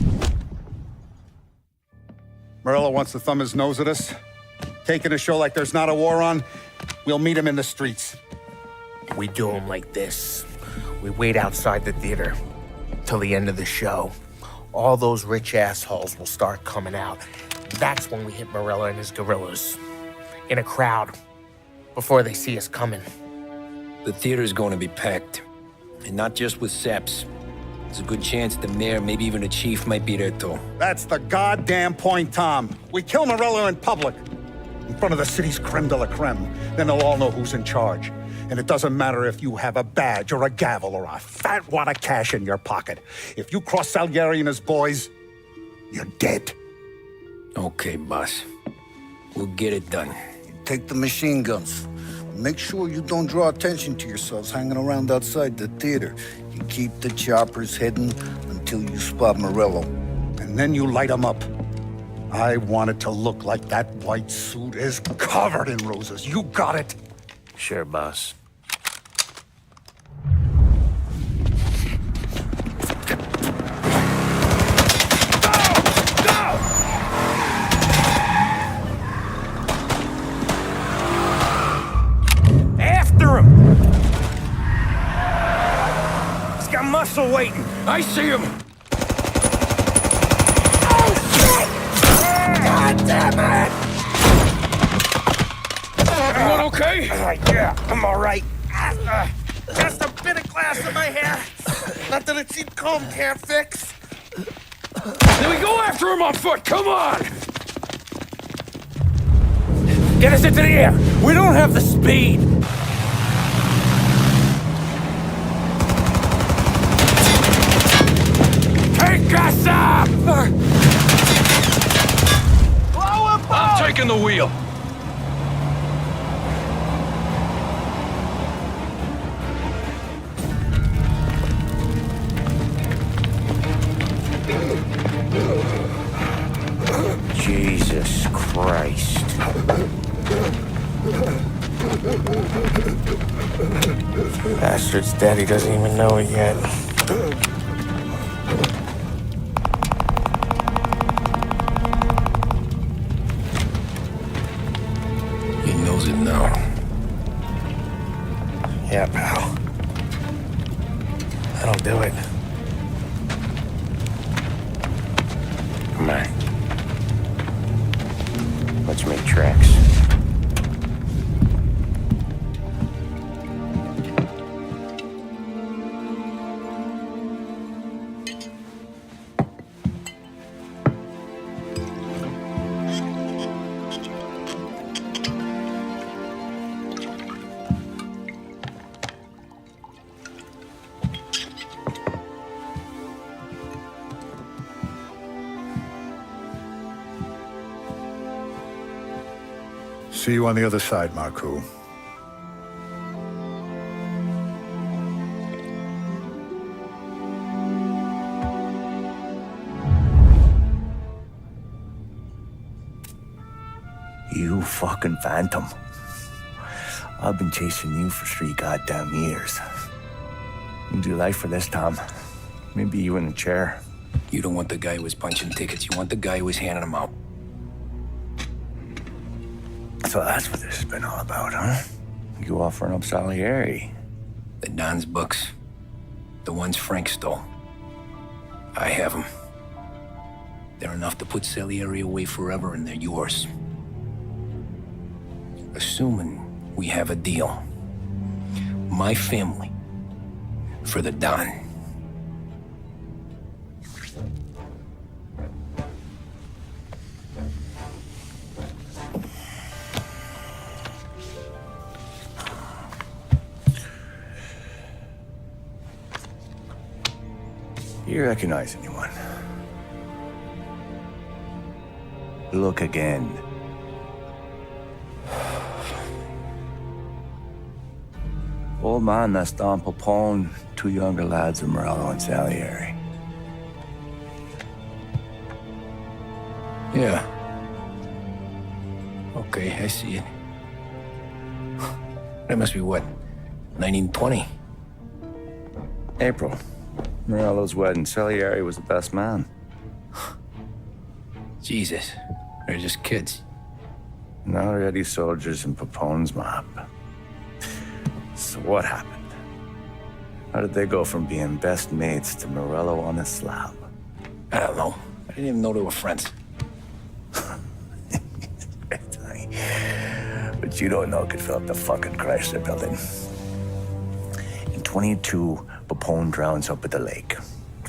Morello wants to thumb his nose at us. Taking a show like there's not a war on, we'll meet him in the streets. We do him like this. We wait outside the theater till the end of the show. All those rich assholes will start coming out. That's when we hit Morello and his guerrillas. In a crowd, before they see us coming. The theater's going to be packed. And not just with saps. There's a good chance the mayor, maybe even the chief, might be there too. That's the goddamn point, Tom. We kill Morello in public. In front of the city's creme de la creme. Then they'll all know who's in charge. And it doesn't matter if you have a badge or a gavel or a fat wad of cash in your pocket. If you cross Salieri and his boys, you're dead. Okay, boss. We'll get it done. Take the machine guns. Make sure you don't draw attention to yourselves hanging around outside the theater. You keep the choppers hidden until you spot Morello. And then you light them up. I want it to look like that white suit is covered in roses. You got it? Sure, boss. After him! He's got muscle waiting. I see him. Oh, shit! God damn it! Everyone okay? Yeah, I'm all right. Just a bit of glass in my hair. Nothing a cheap comb can't fix. Then we go after him on foot. Come on! Get us into the air. We don't have the speed. Take us up! I'm taking the wheel. Jesus Christ. Bastard's dead, he doesn't even know it yet. He knows it now. Yeah, pal. That'll do it. Come on. Let's make tracks. See you on the other side, Marku. You fucking phantom. I've been chasing you for 3 goddamn years. You do life for this, Tom. Maybe you in a chair. You don't want the guy who was punching tickets. You want the guy who was handing them out. So that's what this has been all about, huh? You offering up Salieri. The Don's books. The ones Frank stole. I have them. They're enough to put Salieri away forever, and they're yours. Assuming we have a deal. My family for the Don. You recognize anyone? Look again. Old man, that's Don Popone, two younger lads of Morello and Salieri. Yeah. Okay, I see it. That must be what, 1920? April. Morello's wedding. Salieri was the best man. Jesus, they're just kids. Now they're Eddie soldiers in Papone's mob. So what happened? How did they go from being best mates to Morello on a slab? I don't know. I didn't even know they were friends. But you don't know could fill up the fucking Chrysler building. In 22, Papone drowns up at the lake.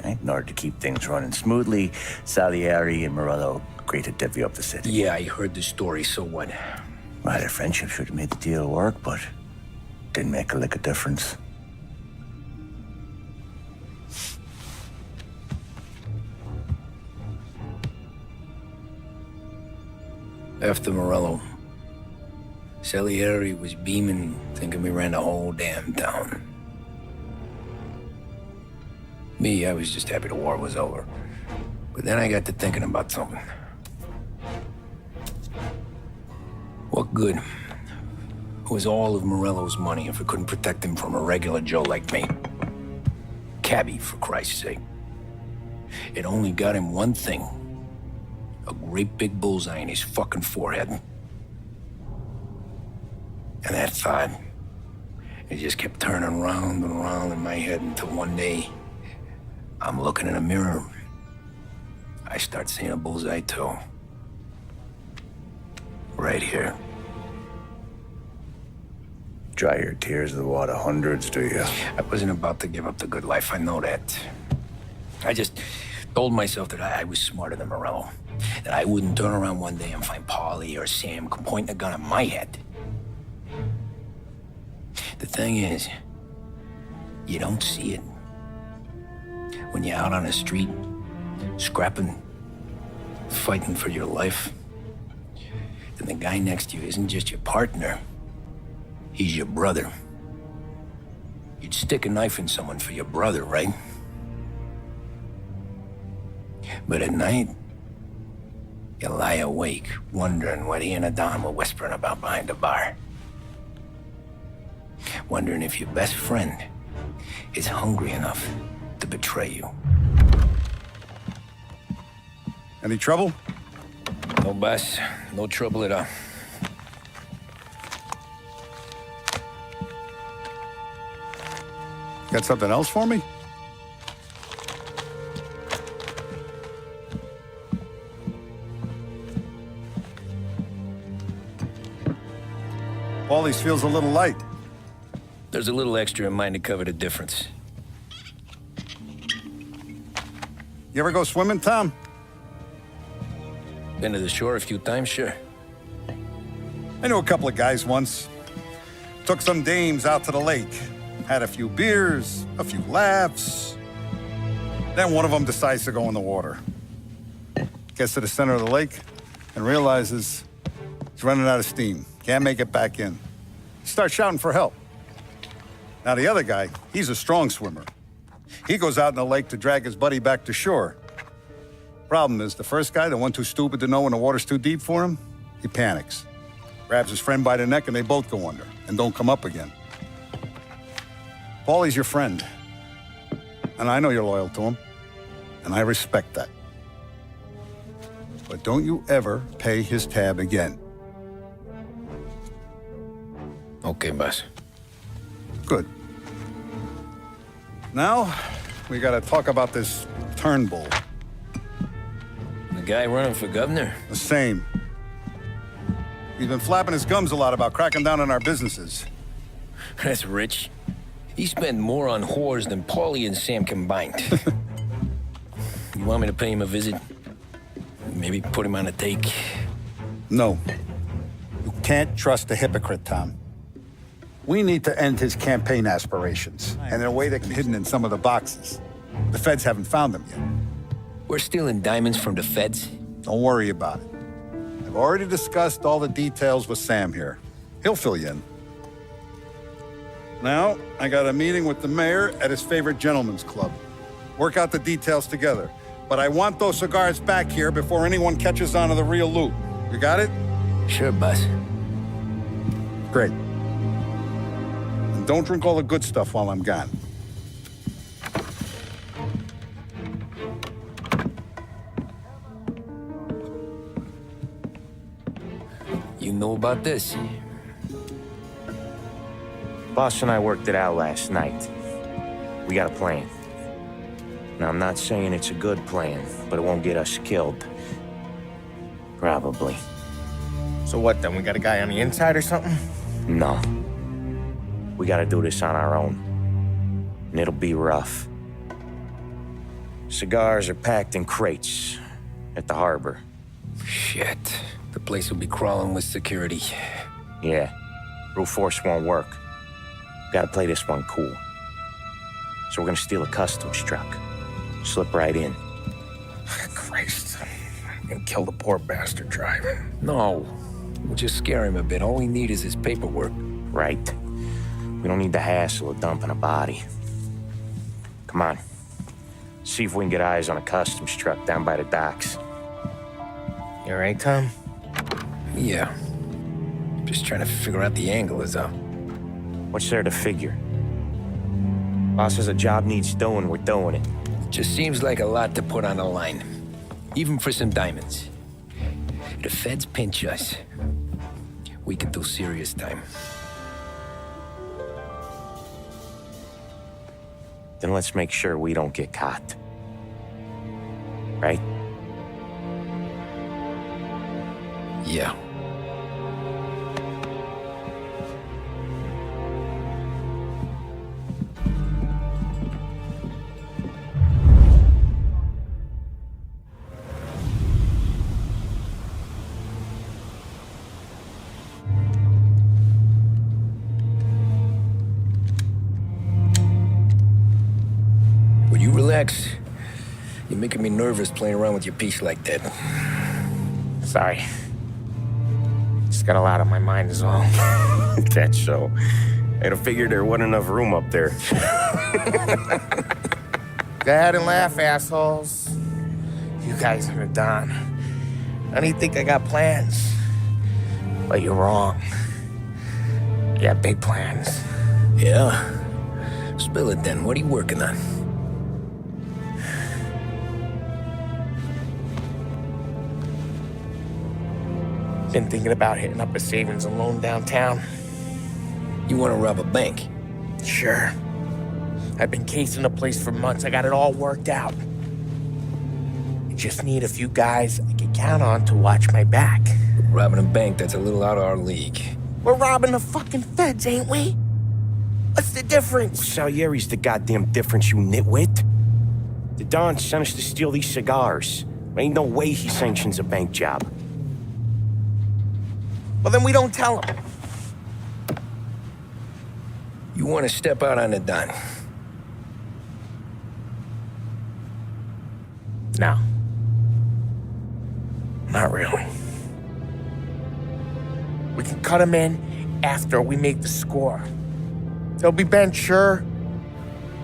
Right? In order to keep things running smoothly, Salieri and Morello agreed to divvy up the city. Yeah, I heard the story, so what? Well, their friendship should have made the deal work, but didn't make a lick of difference. After Morello, Salieri was beaming, thinking we ran the whole damn town. Me, I was just happy the war was over. But then I got to thinking about something. What good was all of Morello's money if it couldn't protect him from a regular Joe like me? Cabbie, for Christ's sake. It only got him one thing. A great big bullseye in his fucking forehead. And that thought, it just kept turning round and round in my head until one day, I'm looking in a mirror. I start seeing a bullseye too. Right here. Dry your tears with water hundreds, do you? I wasn't about to give up the good life, I know that. I just told myself that I was smarter than Morello. That I wouldn't turn around one day and find Paulie or Sam pointing a gun at my head. The thing is, you don't see it. When you're out on the street, scrapping, fighting for your life, then the guy next to you isn't just your partner, he's your brother. You'd stick a knife in someone for your brother, right? But at night, you lie awake, wondering what he and Adon were whispering about behind the bar. Wondering if your best friend is hungry enough to betray you. Any trouble? No, boss. No trouble at all. Got something else for me? Paulie's feels a little light. There's a little extra in mine to cover the difference. You ever go swimming, Tom? Been to the shore a few times, sure. I knew a couple of guys once. Took some dames out to the lake. Had a few beers, a few laughs. Then one of them decides to go in the water. Gets to the center of the lake and realizes he's running out of steam. Can't make it back in. Starts shouting for help. Now the other guy, he's a strong swimmer. He goes out in the lake to drag his buddy back to shore. Problem is, the first guy, the one too stupid to know when the water's too deep for him, he panics. Grabs his friend by the neck and they both go under and don't come up again. Paulie's your friend. And I know you're loyal to him. And I respect that. But don't you ever pay his tab again. Okay, boss. Good. Now, we gotta talk about this Turnbull. The guy running for governor? The same. He's been flapping his gums a lot about cracking down on our businesses. That's rich. He spent more on whores than Paulie and Sam combined. You want me to pay him a visit? Maybe put him on a take? No. You can't trust a hypocrite, Tom. We need to end his campaign aspirations, and in a way that can be hidden in some of the boxes. The feds haven't found them yet. We're stealing diamonds from the feds? Don't worry about it. I've already discussed all the details with Sam here. He'll fill you in. Now, I got a meeting with the mayor at his favorite gentleman's club. Work out the details together. But I want those cigars back here before anyone catches on to the real loot. You got it? Sure, boss. Great. And don't drink all the good stuff while I'm gone. You know about this? Boss and I worked it out last night. We got a plan. Now, I'm not saying it's a good plan, but it won't get us killed. Probably. So what then? We got a guy on the inside or something? No. We gotta do this on our own. And it'll be rough. Cigars are packed in crates at the harbor. Shit. The place will be crawling with security. Yeah. Brute force won't work. Gotta play this one cool. So we're gonna steal a customs truck. Slip right in. Christ. And kill the poor bastard driver. No. We'll just scare him a bit. All we need is his paperwork. Right. We don't need the hassle of dumping a body. Come on. See if we can get eyes on a customs truck down by the docks. You all right, Tom? Yeah. Just trying to figure out the angle is up. What's there to figure? Boss says a job needs doing, we're doing it. Just seems like a lot to put on the line. Even for some diamonds. If the feds pinch us, we could do serious time. Then let's make sure we don't get caught. Right? Yeah. Would you relax? You're making me nervous playing around with your piece like that. Sorry. Just got a lot on my mind is all. That's so. I'd have figured there wasn't enough room up there. Go ahead and laugh, assholes. You guys are done. I don't think I got plans. But you're wrong. I got big plans. Yeah? Spill it then. What are you working on? Been thinking about hitting up a savings and loan downtown. You want to rob a bank? Sure. I've been casing the place for months. I got it all worked out. I just need a few guys I can count on to watch my back. Robbing a bank, that's a little out of our league. We're robbing the fucking feds, ain't we? What's the difference? Salieri's the goddamn difference, you nitwit. The Don sent us to steal these cigars. Ain't no way he sanctions a bank job. Well, then we don't tell him. You want to step out on the Don? No. Not really. We can cut him in after we make the score. He'll be bent, sure,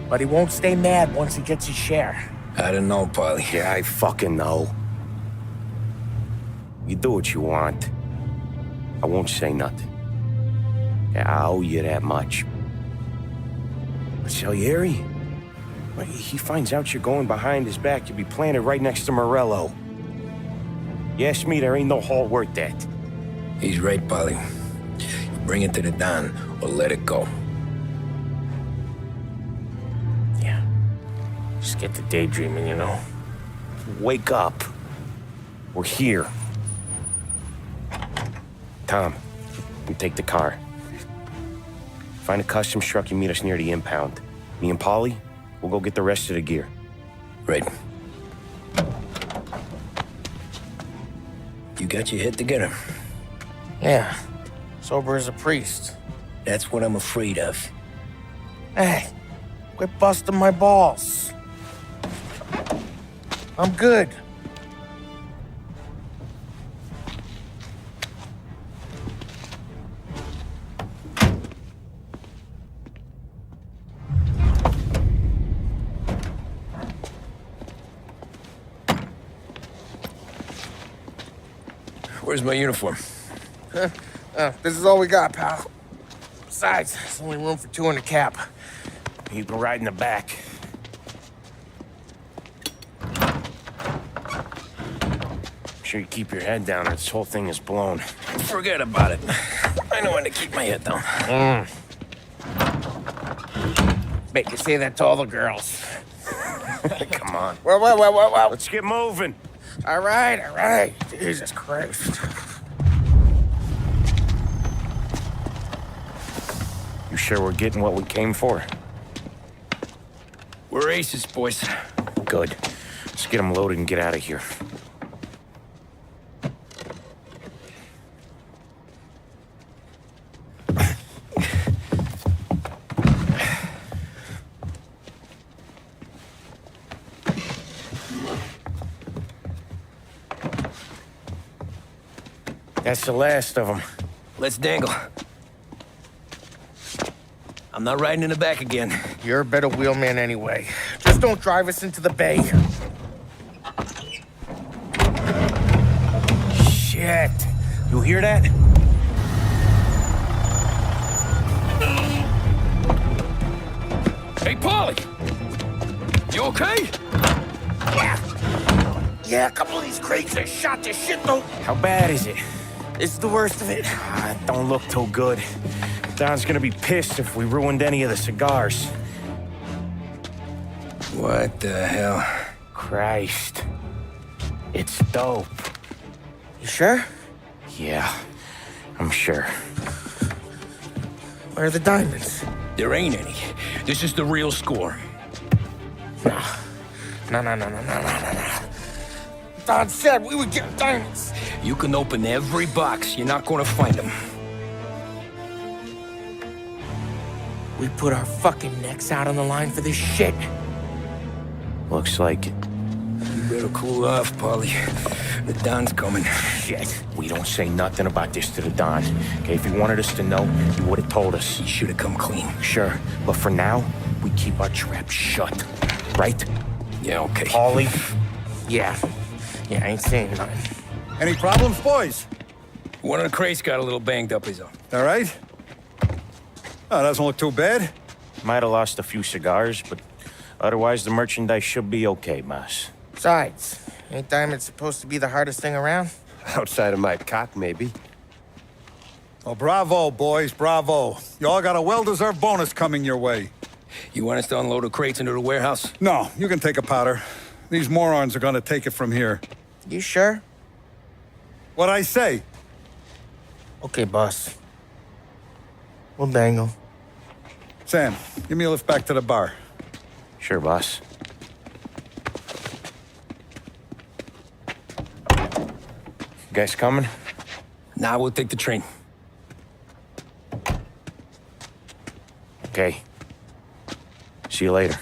but he won't stay mad once he gets his share. I don't know, Polly. Yeah, I fucking know. You do what you want. I won't say nothing. Yeah, I owe you that much. But Salieri? Well, he finds out you're going behind his back, you'll be planted right next to Morello. You ask me, there ain't no haul worth that. He's right, Polly. You bring it to the Don, or let it go. Yeah. Just get to daydreaming, you know? Wake up. We're here. Tom, you take the car. Find a customs truck and meet us near the impound. Me and Polly, we'll go get the rest of the gear. Right. You got your head together. Yeah. Sober as a priest. That's what I'm afraid of. Hey, quit busting my balls. I'm good. Where's my uniform? This is all we got, pal. Besides, there's only room for 2 in the cab. You can ride in the back. Make sure you keep your head down or this whole thing is blown. Forget about it. I know when to keep my head down. Bet you say that to all the girls. Come on. Well. Let's get moving. All right. Jesus Christ. You sure we're getting what we came for? We're aces, boys. Good. Let's get them loaded and get out of here. That's the last of them. Let's dangle. I'm not riding in the back again. You're a better wheelman anyway. Just don't drive us into the bay. Shit. You hear that? Hey, Paulie! You okay? Yeah, a couple of these crates are shot to shit, though. How bad is it? It's the worst of it. Don't look too good. Don's gonna be pissed if we ruined any of the cigars. What the hell? Christ. It's dope. You sure? Yeah, I'm sure. Where are the diamonds? There ain't any. This is the real score. No. Don said we would get diamonds. You can open every box. You're not gonna find them. We put our fucking necks out on the line for this shit. Looks like it. You better cool off, Paulie. The Don's coming. Shit. We don't say nothing about this to the Don. Okay, if he wanted us to know, he would have told us. He should have come clean. Sure, but for now, we keep our trap shut. Right? Yeah, okay. Paulie? Yeah, I ain't saying nothing. Any problems, boys? One of the crates got a little banged up, is all. All right? Oh, doesn't look too bad. Might have lost a few cigars, but otherwise the merchandise should be okay, boss. Besides, ain't diamonds supposed to be the hardest thing around? Outside of my cock, maybe. Well, bravo, boys, bravo. You all got a well-deserved bonus coming your way. You want us to unload the crates into the warehouse? No, you can take a powder. These morons are gonna take it from here. You sure? What'd I say? Okay, boss. We'll dangle. Sam, give me a lift back to the bar. Sure, boss. You guys coming? Nah, we'll take the train. Okay. See you later.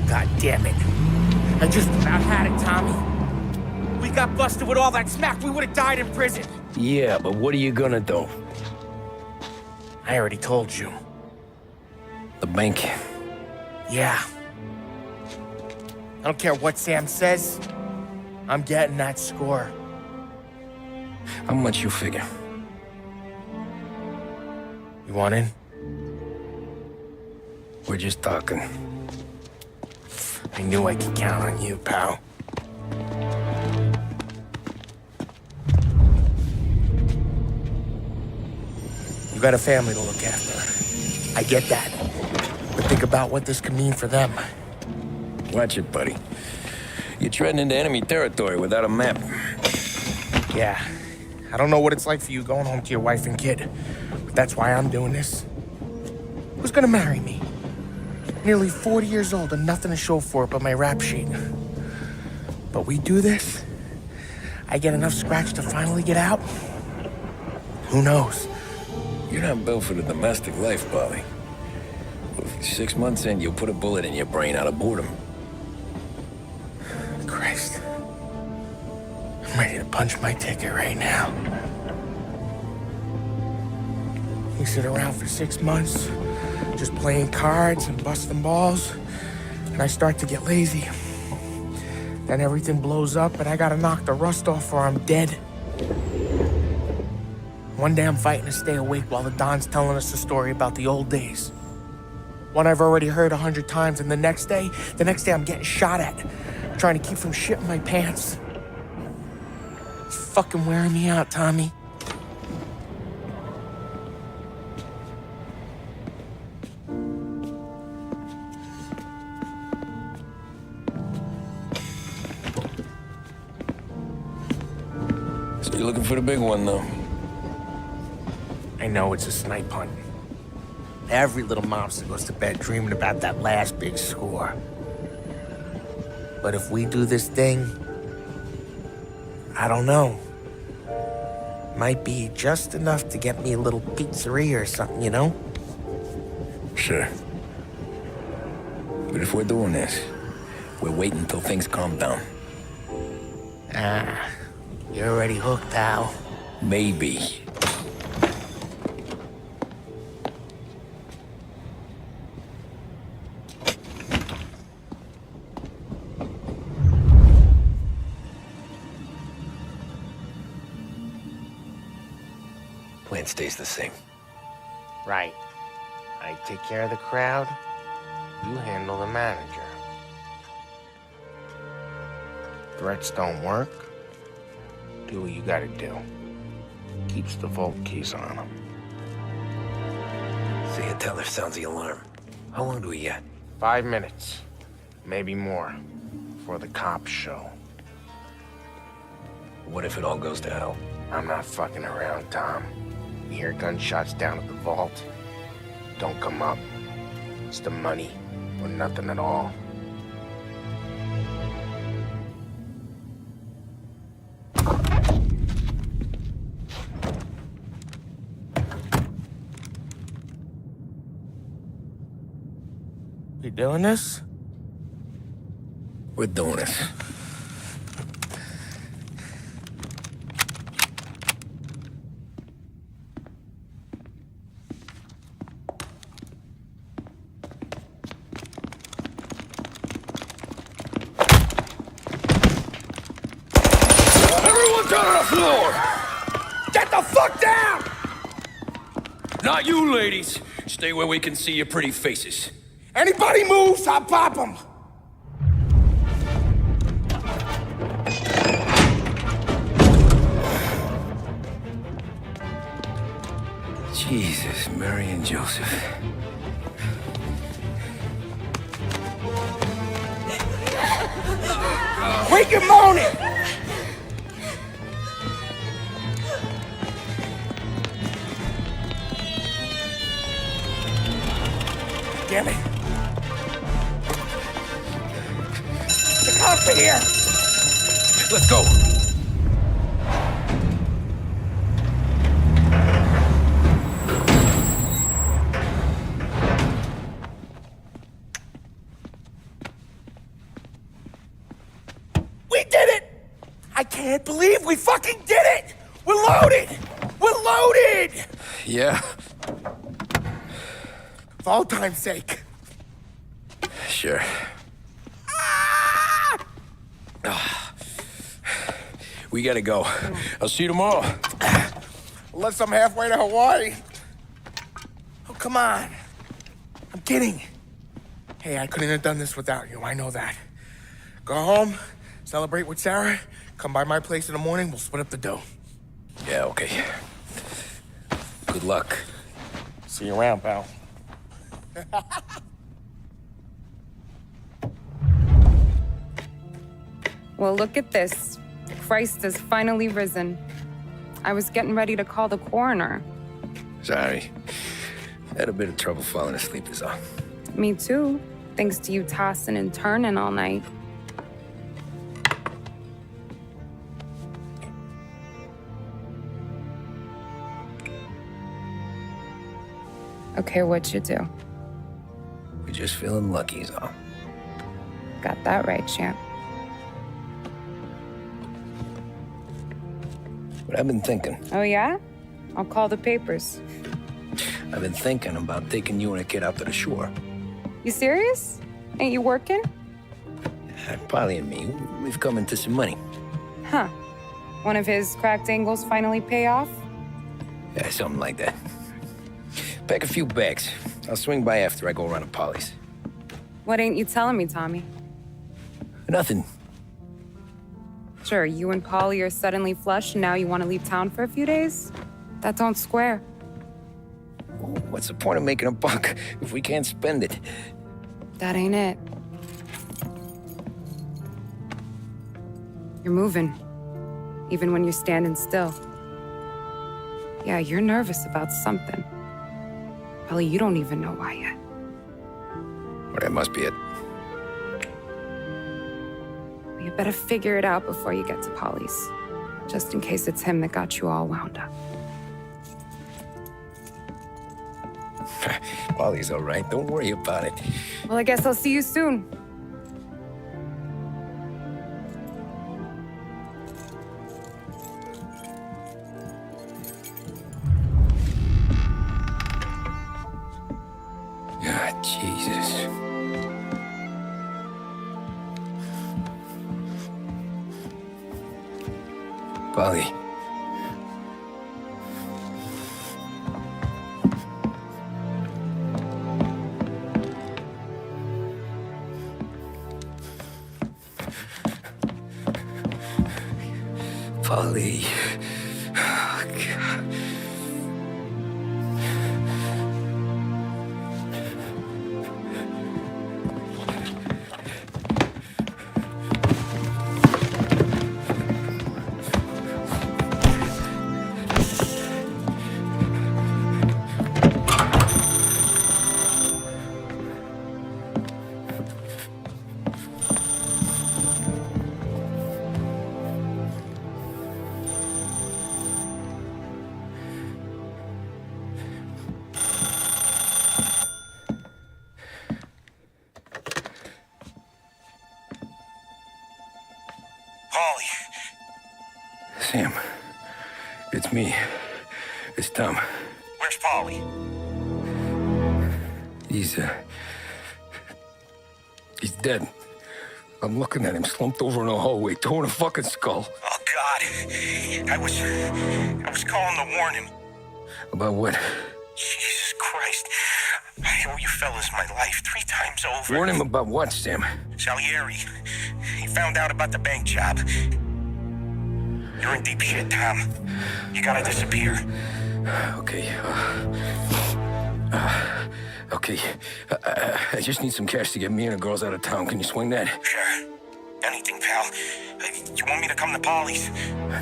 God damn it. I just about had it, Tommy. We got busted with all that smack, we would have died in prison. Yeah, but what are you gonna do? I already told you. The bank. Yeah. I don't care what Sam says. I'm getting that score. How much you figure? You want in? We're just talking. I knew I could count on you, pal. You got a family to look after. I get that. But think about what this could mean for them. Watch it, buddy. You're treading into enemy territory without a map. Yeah. I don't know what it's like for you going home to your wife and kid. But that's why I'm doing this. Who's gonna marry me? Nearly 40 years old and nothing to show for it but my rap sheet. But we do this, I get enough scratch to finally get out? Who knows? You're not built for the domestic life, Paulie. 6 months in, you'll put a bullet in your brain out of boredom. Christ. I'm ready to punch my ticket right now. sit around for 6 months, just playing cards and busting balls, and I start to get lazy. Then everything blows up, and I gotta knock the rust off or I'm dead. One day I'm fighting to stay awake while the Don's telling us a story about the old days. One I've already heard 100 times, and the next day I'm getting shot at, trying to keep from shitting my pants. It's fucking wearing me out, Tommy. So you're looking for the big one, though? I know it's a snipe hunt. Every little mobster goes to bed dreaming about that last big score. But if we do this thing, I don't know. Might be just enough to get me a little pizzeria or something, you know? Sure. But if we're doing this, we're waiting until things calm down. Ah, you're already hooked, pal. Maybe. Plan stays the same. Right. I take care of the crowd, you handle the manager. Threats don't work, do what you gotta do. Keeps the vault keys on him. Say a teller sounds the alarm. How long do we get? 5 minutes, maybe more, before the cops show. What if it all goes to hell? I'm not fucking around, Tom. You hear gunshots down at the vault? Don't come up. It's the money or nothing at all. You doing this? We're doing this. Everyone down on the floor! Get the fuck down! Not you, ladies. Stay where we can see your pretty faces. Anybody moves, I'll pop them! Jesus, Mary and Joseph. Wake and moan it! Damn it. The cops are here! Let's go. We did it! I can't believe we fucking did it! We're loaded! We're loaded! Yeah, For all time's sake. sure. We gotta go. I'll see you tomorrow. Unless I'm halfway to Hawaii. Oh, come on. I'm kidding. Hey, I couldn't have done this without you. I know that. Go home, celebrate with Sarah, come by my place in the morning, we'll split up the dough. Yeah, okay. Good luck. See you around, pal. Well, look at this. Christ has finally risen. I was getting ready to call the coroner. Sorry. Had a bit of trouble falling asleep is all. Me too, thanks to you tossing and turning all night. Okay, what'd you do? We're just feeling lucky is all. Got that right, champ. But I've been thinking. Oh, yeah? I'll call the papers. I've been thinking about taking you and a kid out to the shore. You serious? Ain't you working? Polly and me, we've come into some money. Huh. One of his cracked angles finally pay off? Yeah, something like that. Pack a few bags. I'll swing by after I go around to Polly's. What ain't you telling me, Tommy? Nothing. Sure, you and Polly are suddenly flush and now you want to leave town for a few days? That don't square. What's the point of making a buck if we can't spend it? That ain't it. You're moving, even when you're standing still. Yeah, you're nervous about something. Probably you don't even know why yet. Well, that must be it. You better figure it out before you get to Polly's, just in case it's him that got you all wound up. Polly's all right. Don't worry about it. Well, I guess I'll see you soon. Ah, Jesus. Polly. Polly. Oh, God. Polly. Sam, it's me. It's Tom. Where's Polly? He's dead. I'm looking at him slumped over in a hallway, torn a fucking skull. Oh, God. I was calling to warn him. About what? Jesus Christ. I owe you fellas my life 3 times over. Warn him about what, Sam? Salieri. He found out about the bank job. You're in deep shit, Tom. You gotta disappear. Okay. Okay. I just need some cash to get me and the girls out of town. Can you swing that? Sure. Anything, pal. You want me to come to Polly's?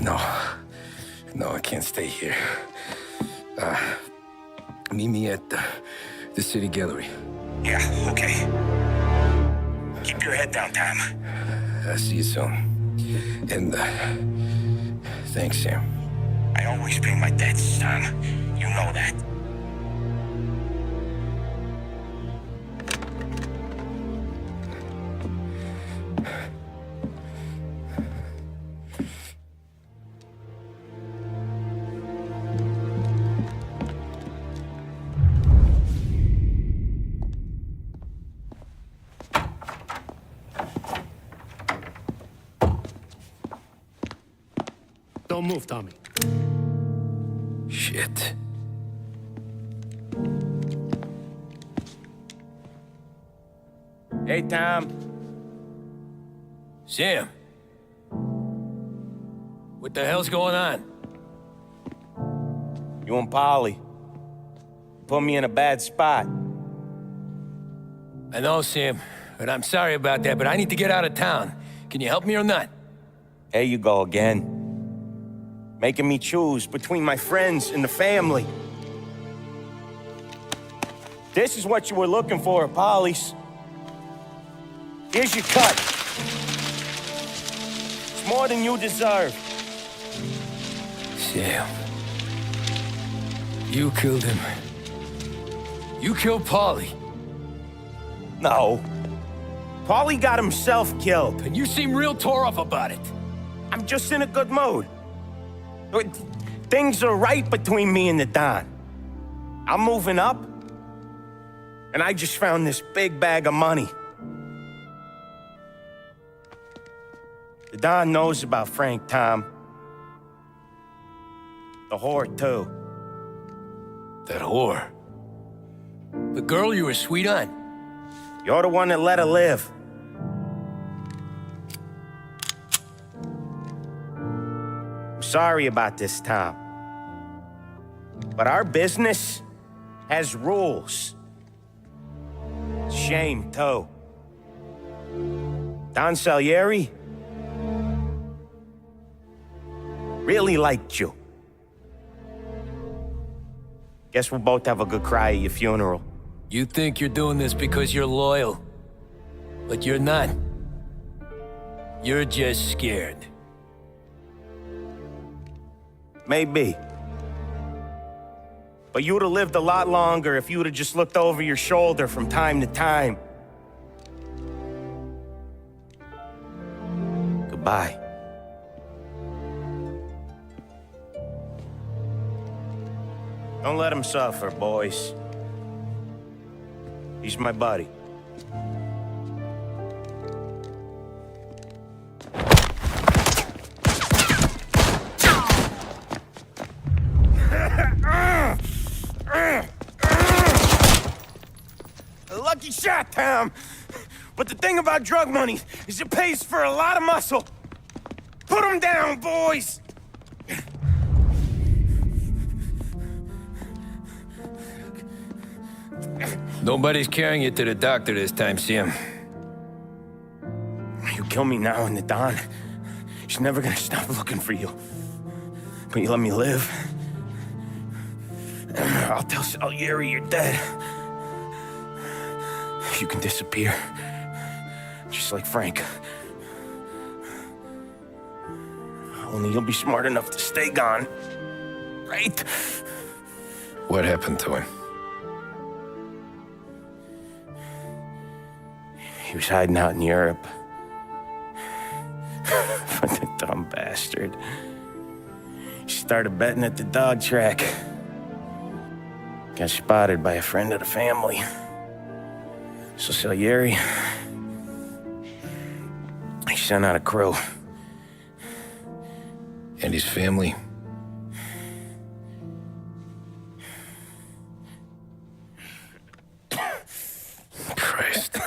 No. No, I can't stay here. Meet me at the city gallery. Yeah, okay. Keep your head down, Tom. I'll see you soon. And, thanks, Sam. I always pay my debts, Tom. You know that. Don't move, Tommy. Shit. Hey, Tom. Sam. What the hell's going on? You and Polly. Put me in a bad spot. I know, Sam, and I'm sorry about that, but I need to get out of town. Can you help me or not? There you go again. Making me choose between my friends and the family. This is what you were looking for at Polly's. Here's your cut. It's more than you deserve. Sam. You killed him. You killed Polly. No. Polly got himself killed. And you seem real tore up about it. I'm just in a good mood. Things are right between me and the Don. I'm moving up, and I just found this big bag of money. The Don knows about Frank, Tom. The whore, too. That whore? The girl you were sweet on? You're the one that let her live. I'm sorry about this, Tom. But our business has rules. Shame, too. Don Salieri really liked you. Guess we'll both have a good cry at your funeral. You think you're doing this because you're loyal, but you're not. You're just scared. Maybe. But you'd have lived a lot longer if you'd have just looked over your shoulder from time to time. Goodbye. Don't let him suffer, boys. He's my buddy. A lucky shot, Tom. But the thing about drug money is it pays for a lot of muscle. Put him down, boys! Nobody's carrying you to the doctor this time, Sam. You kill me now and the Don. She's never gonna stop looking for you. But you let me live. I'll tell Salieri you're dead. You can disappear. Just like Frank. Only you'll be smart enough to stay gone. Right? What happened to him? He was hiding out in Europe. But the dumb bastard. He started betting at the dog track. Got spotted by a friend of the family. So Salieri, he sent out a crew. And his family? Christ.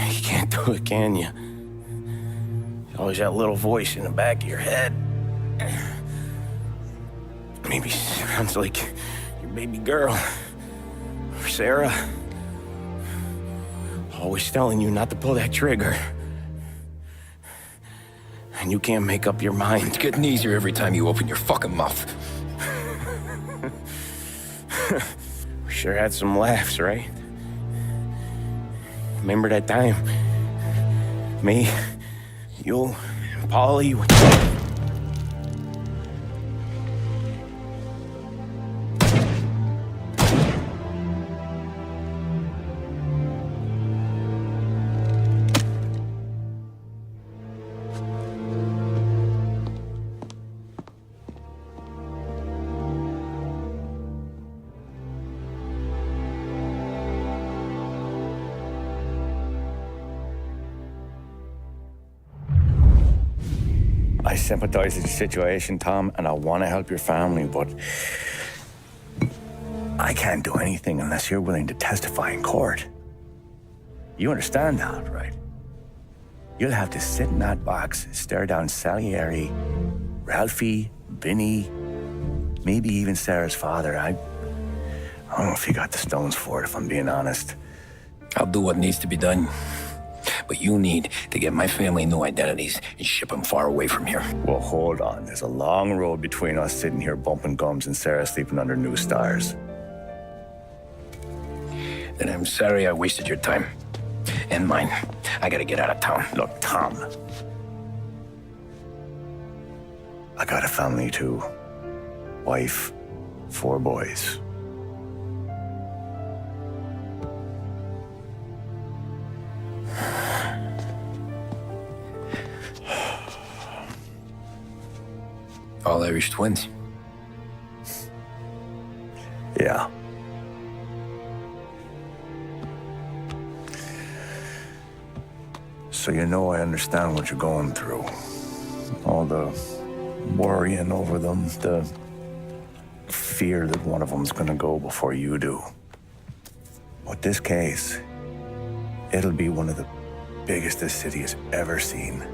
You can't do it, can you? Always that little voice in the back of your head. Maybe sounds like your baby girl. Or Sarah. Always telling you not to pull that trigger. And you can't make up your mind. It's getting easier every time you open your fucking mouth. We sure had some laughs, right? Remember that time? Me, you, and Paulie. I sympathize with your situation, Tom, and I want to help your family, but I can't do anything unless you're willing to testify in court. You understand that, right? You'll have to sit in that box, stare down Salieri, Ralphie, Vinny, maybe even Sarah's father. I don't know if you got the stones for it, if I'm being honest. I'll do what needs to be done. But you need to get my family new identities and ship them far away from here. Well, hold on. There's a long road between us sitting here bumping gums and Sarah sleeping under new stars. Then I'm sorry I wasted your time. And mine. I gotta get out of town. Look, Tom. I got a family too. Wife, 4 boys. All Irish twins. Yeah. So you know I understand what you're going through. All the worrying over them, the fear that one of them's gonna go before you do. But this case, it'll be one of the biggest this city has ever seen.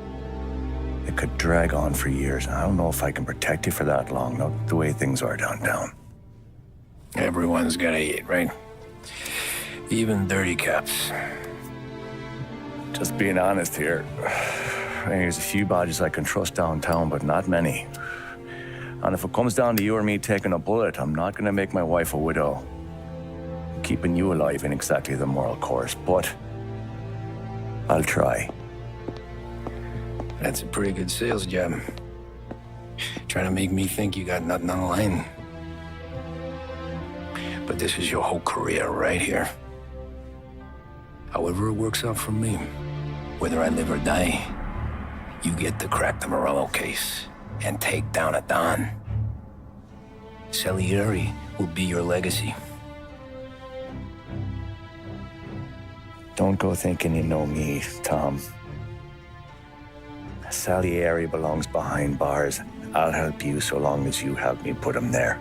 It could drag on for years. I don't know if I can protect you for that long, not the way things are downtown. Everyone's gotta eat, right? Even dirty cops. Just being honest here, there's a few badges I can trust downtown, but not many. And if it comes down to you or me taking a bullet, I'm not gonna make my wife a widow. Keeping you alive ain't exactly the moral course, but I'll try. That's a pretty good sales job. Trying to make me think you got nothing on the line. But this is your whole career right here. However it works out for me, whether I live or die, you get to crack the Morello case and take down a Don. Salieri will be your legacy. Don't go thinking you know me, Tom. Salieri belongs behind bars. I'll help you so long as you help me put him there.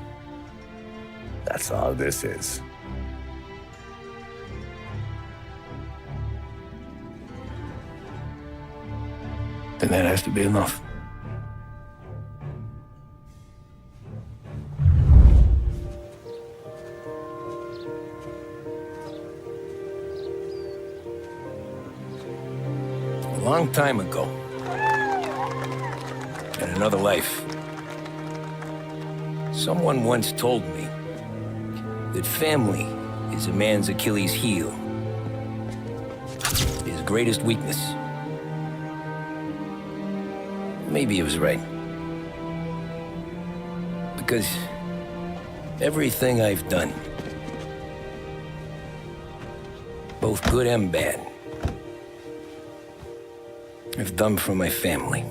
That's all this is. Then that has to be enough. A long time ago, in another life, someone once told me that family is a man's Achilles heel, his greatest weakness. Maybe he was right. Because everything I've done, both good and bad, I've done for my family.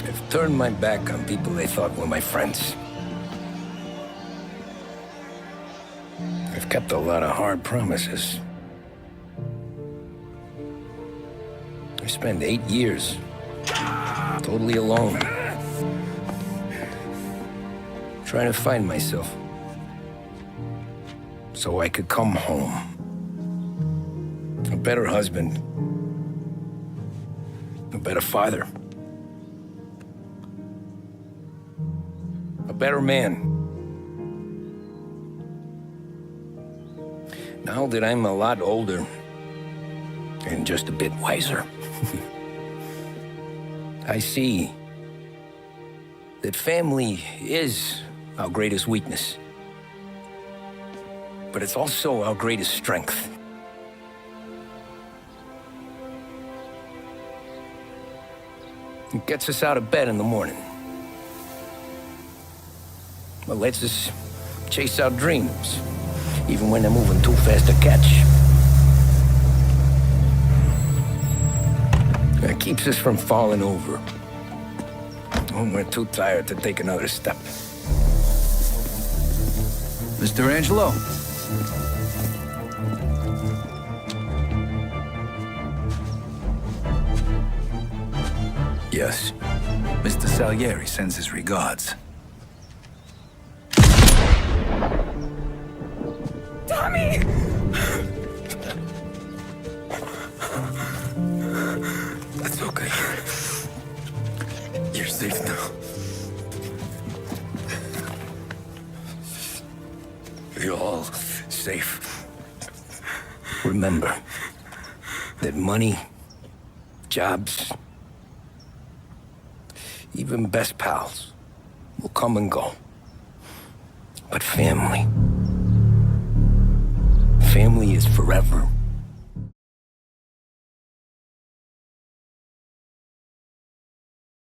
I've turned my back on people they thought were my friends. I've kept a lot of hard promises. I spent 8 years totally alone, trying to find myself so I could come home. A better husband, a better father, a better man. Now that I'm a lot older and just a bit wiser, I see that family is our greatest weakness, but it's also our greatest strength. It gets us out of bed in the morning. It lets us chase our dreams, even when they're moving too fast to catch. It keeps us from falling over when we're too tired to take another step. Mr. Angelo. Yes. Mr. Salieri sends his regards. Tommy! That's okay. You're safe now. You're all safe. Remember that money, jobs, even best pals will come and go. But family is forever.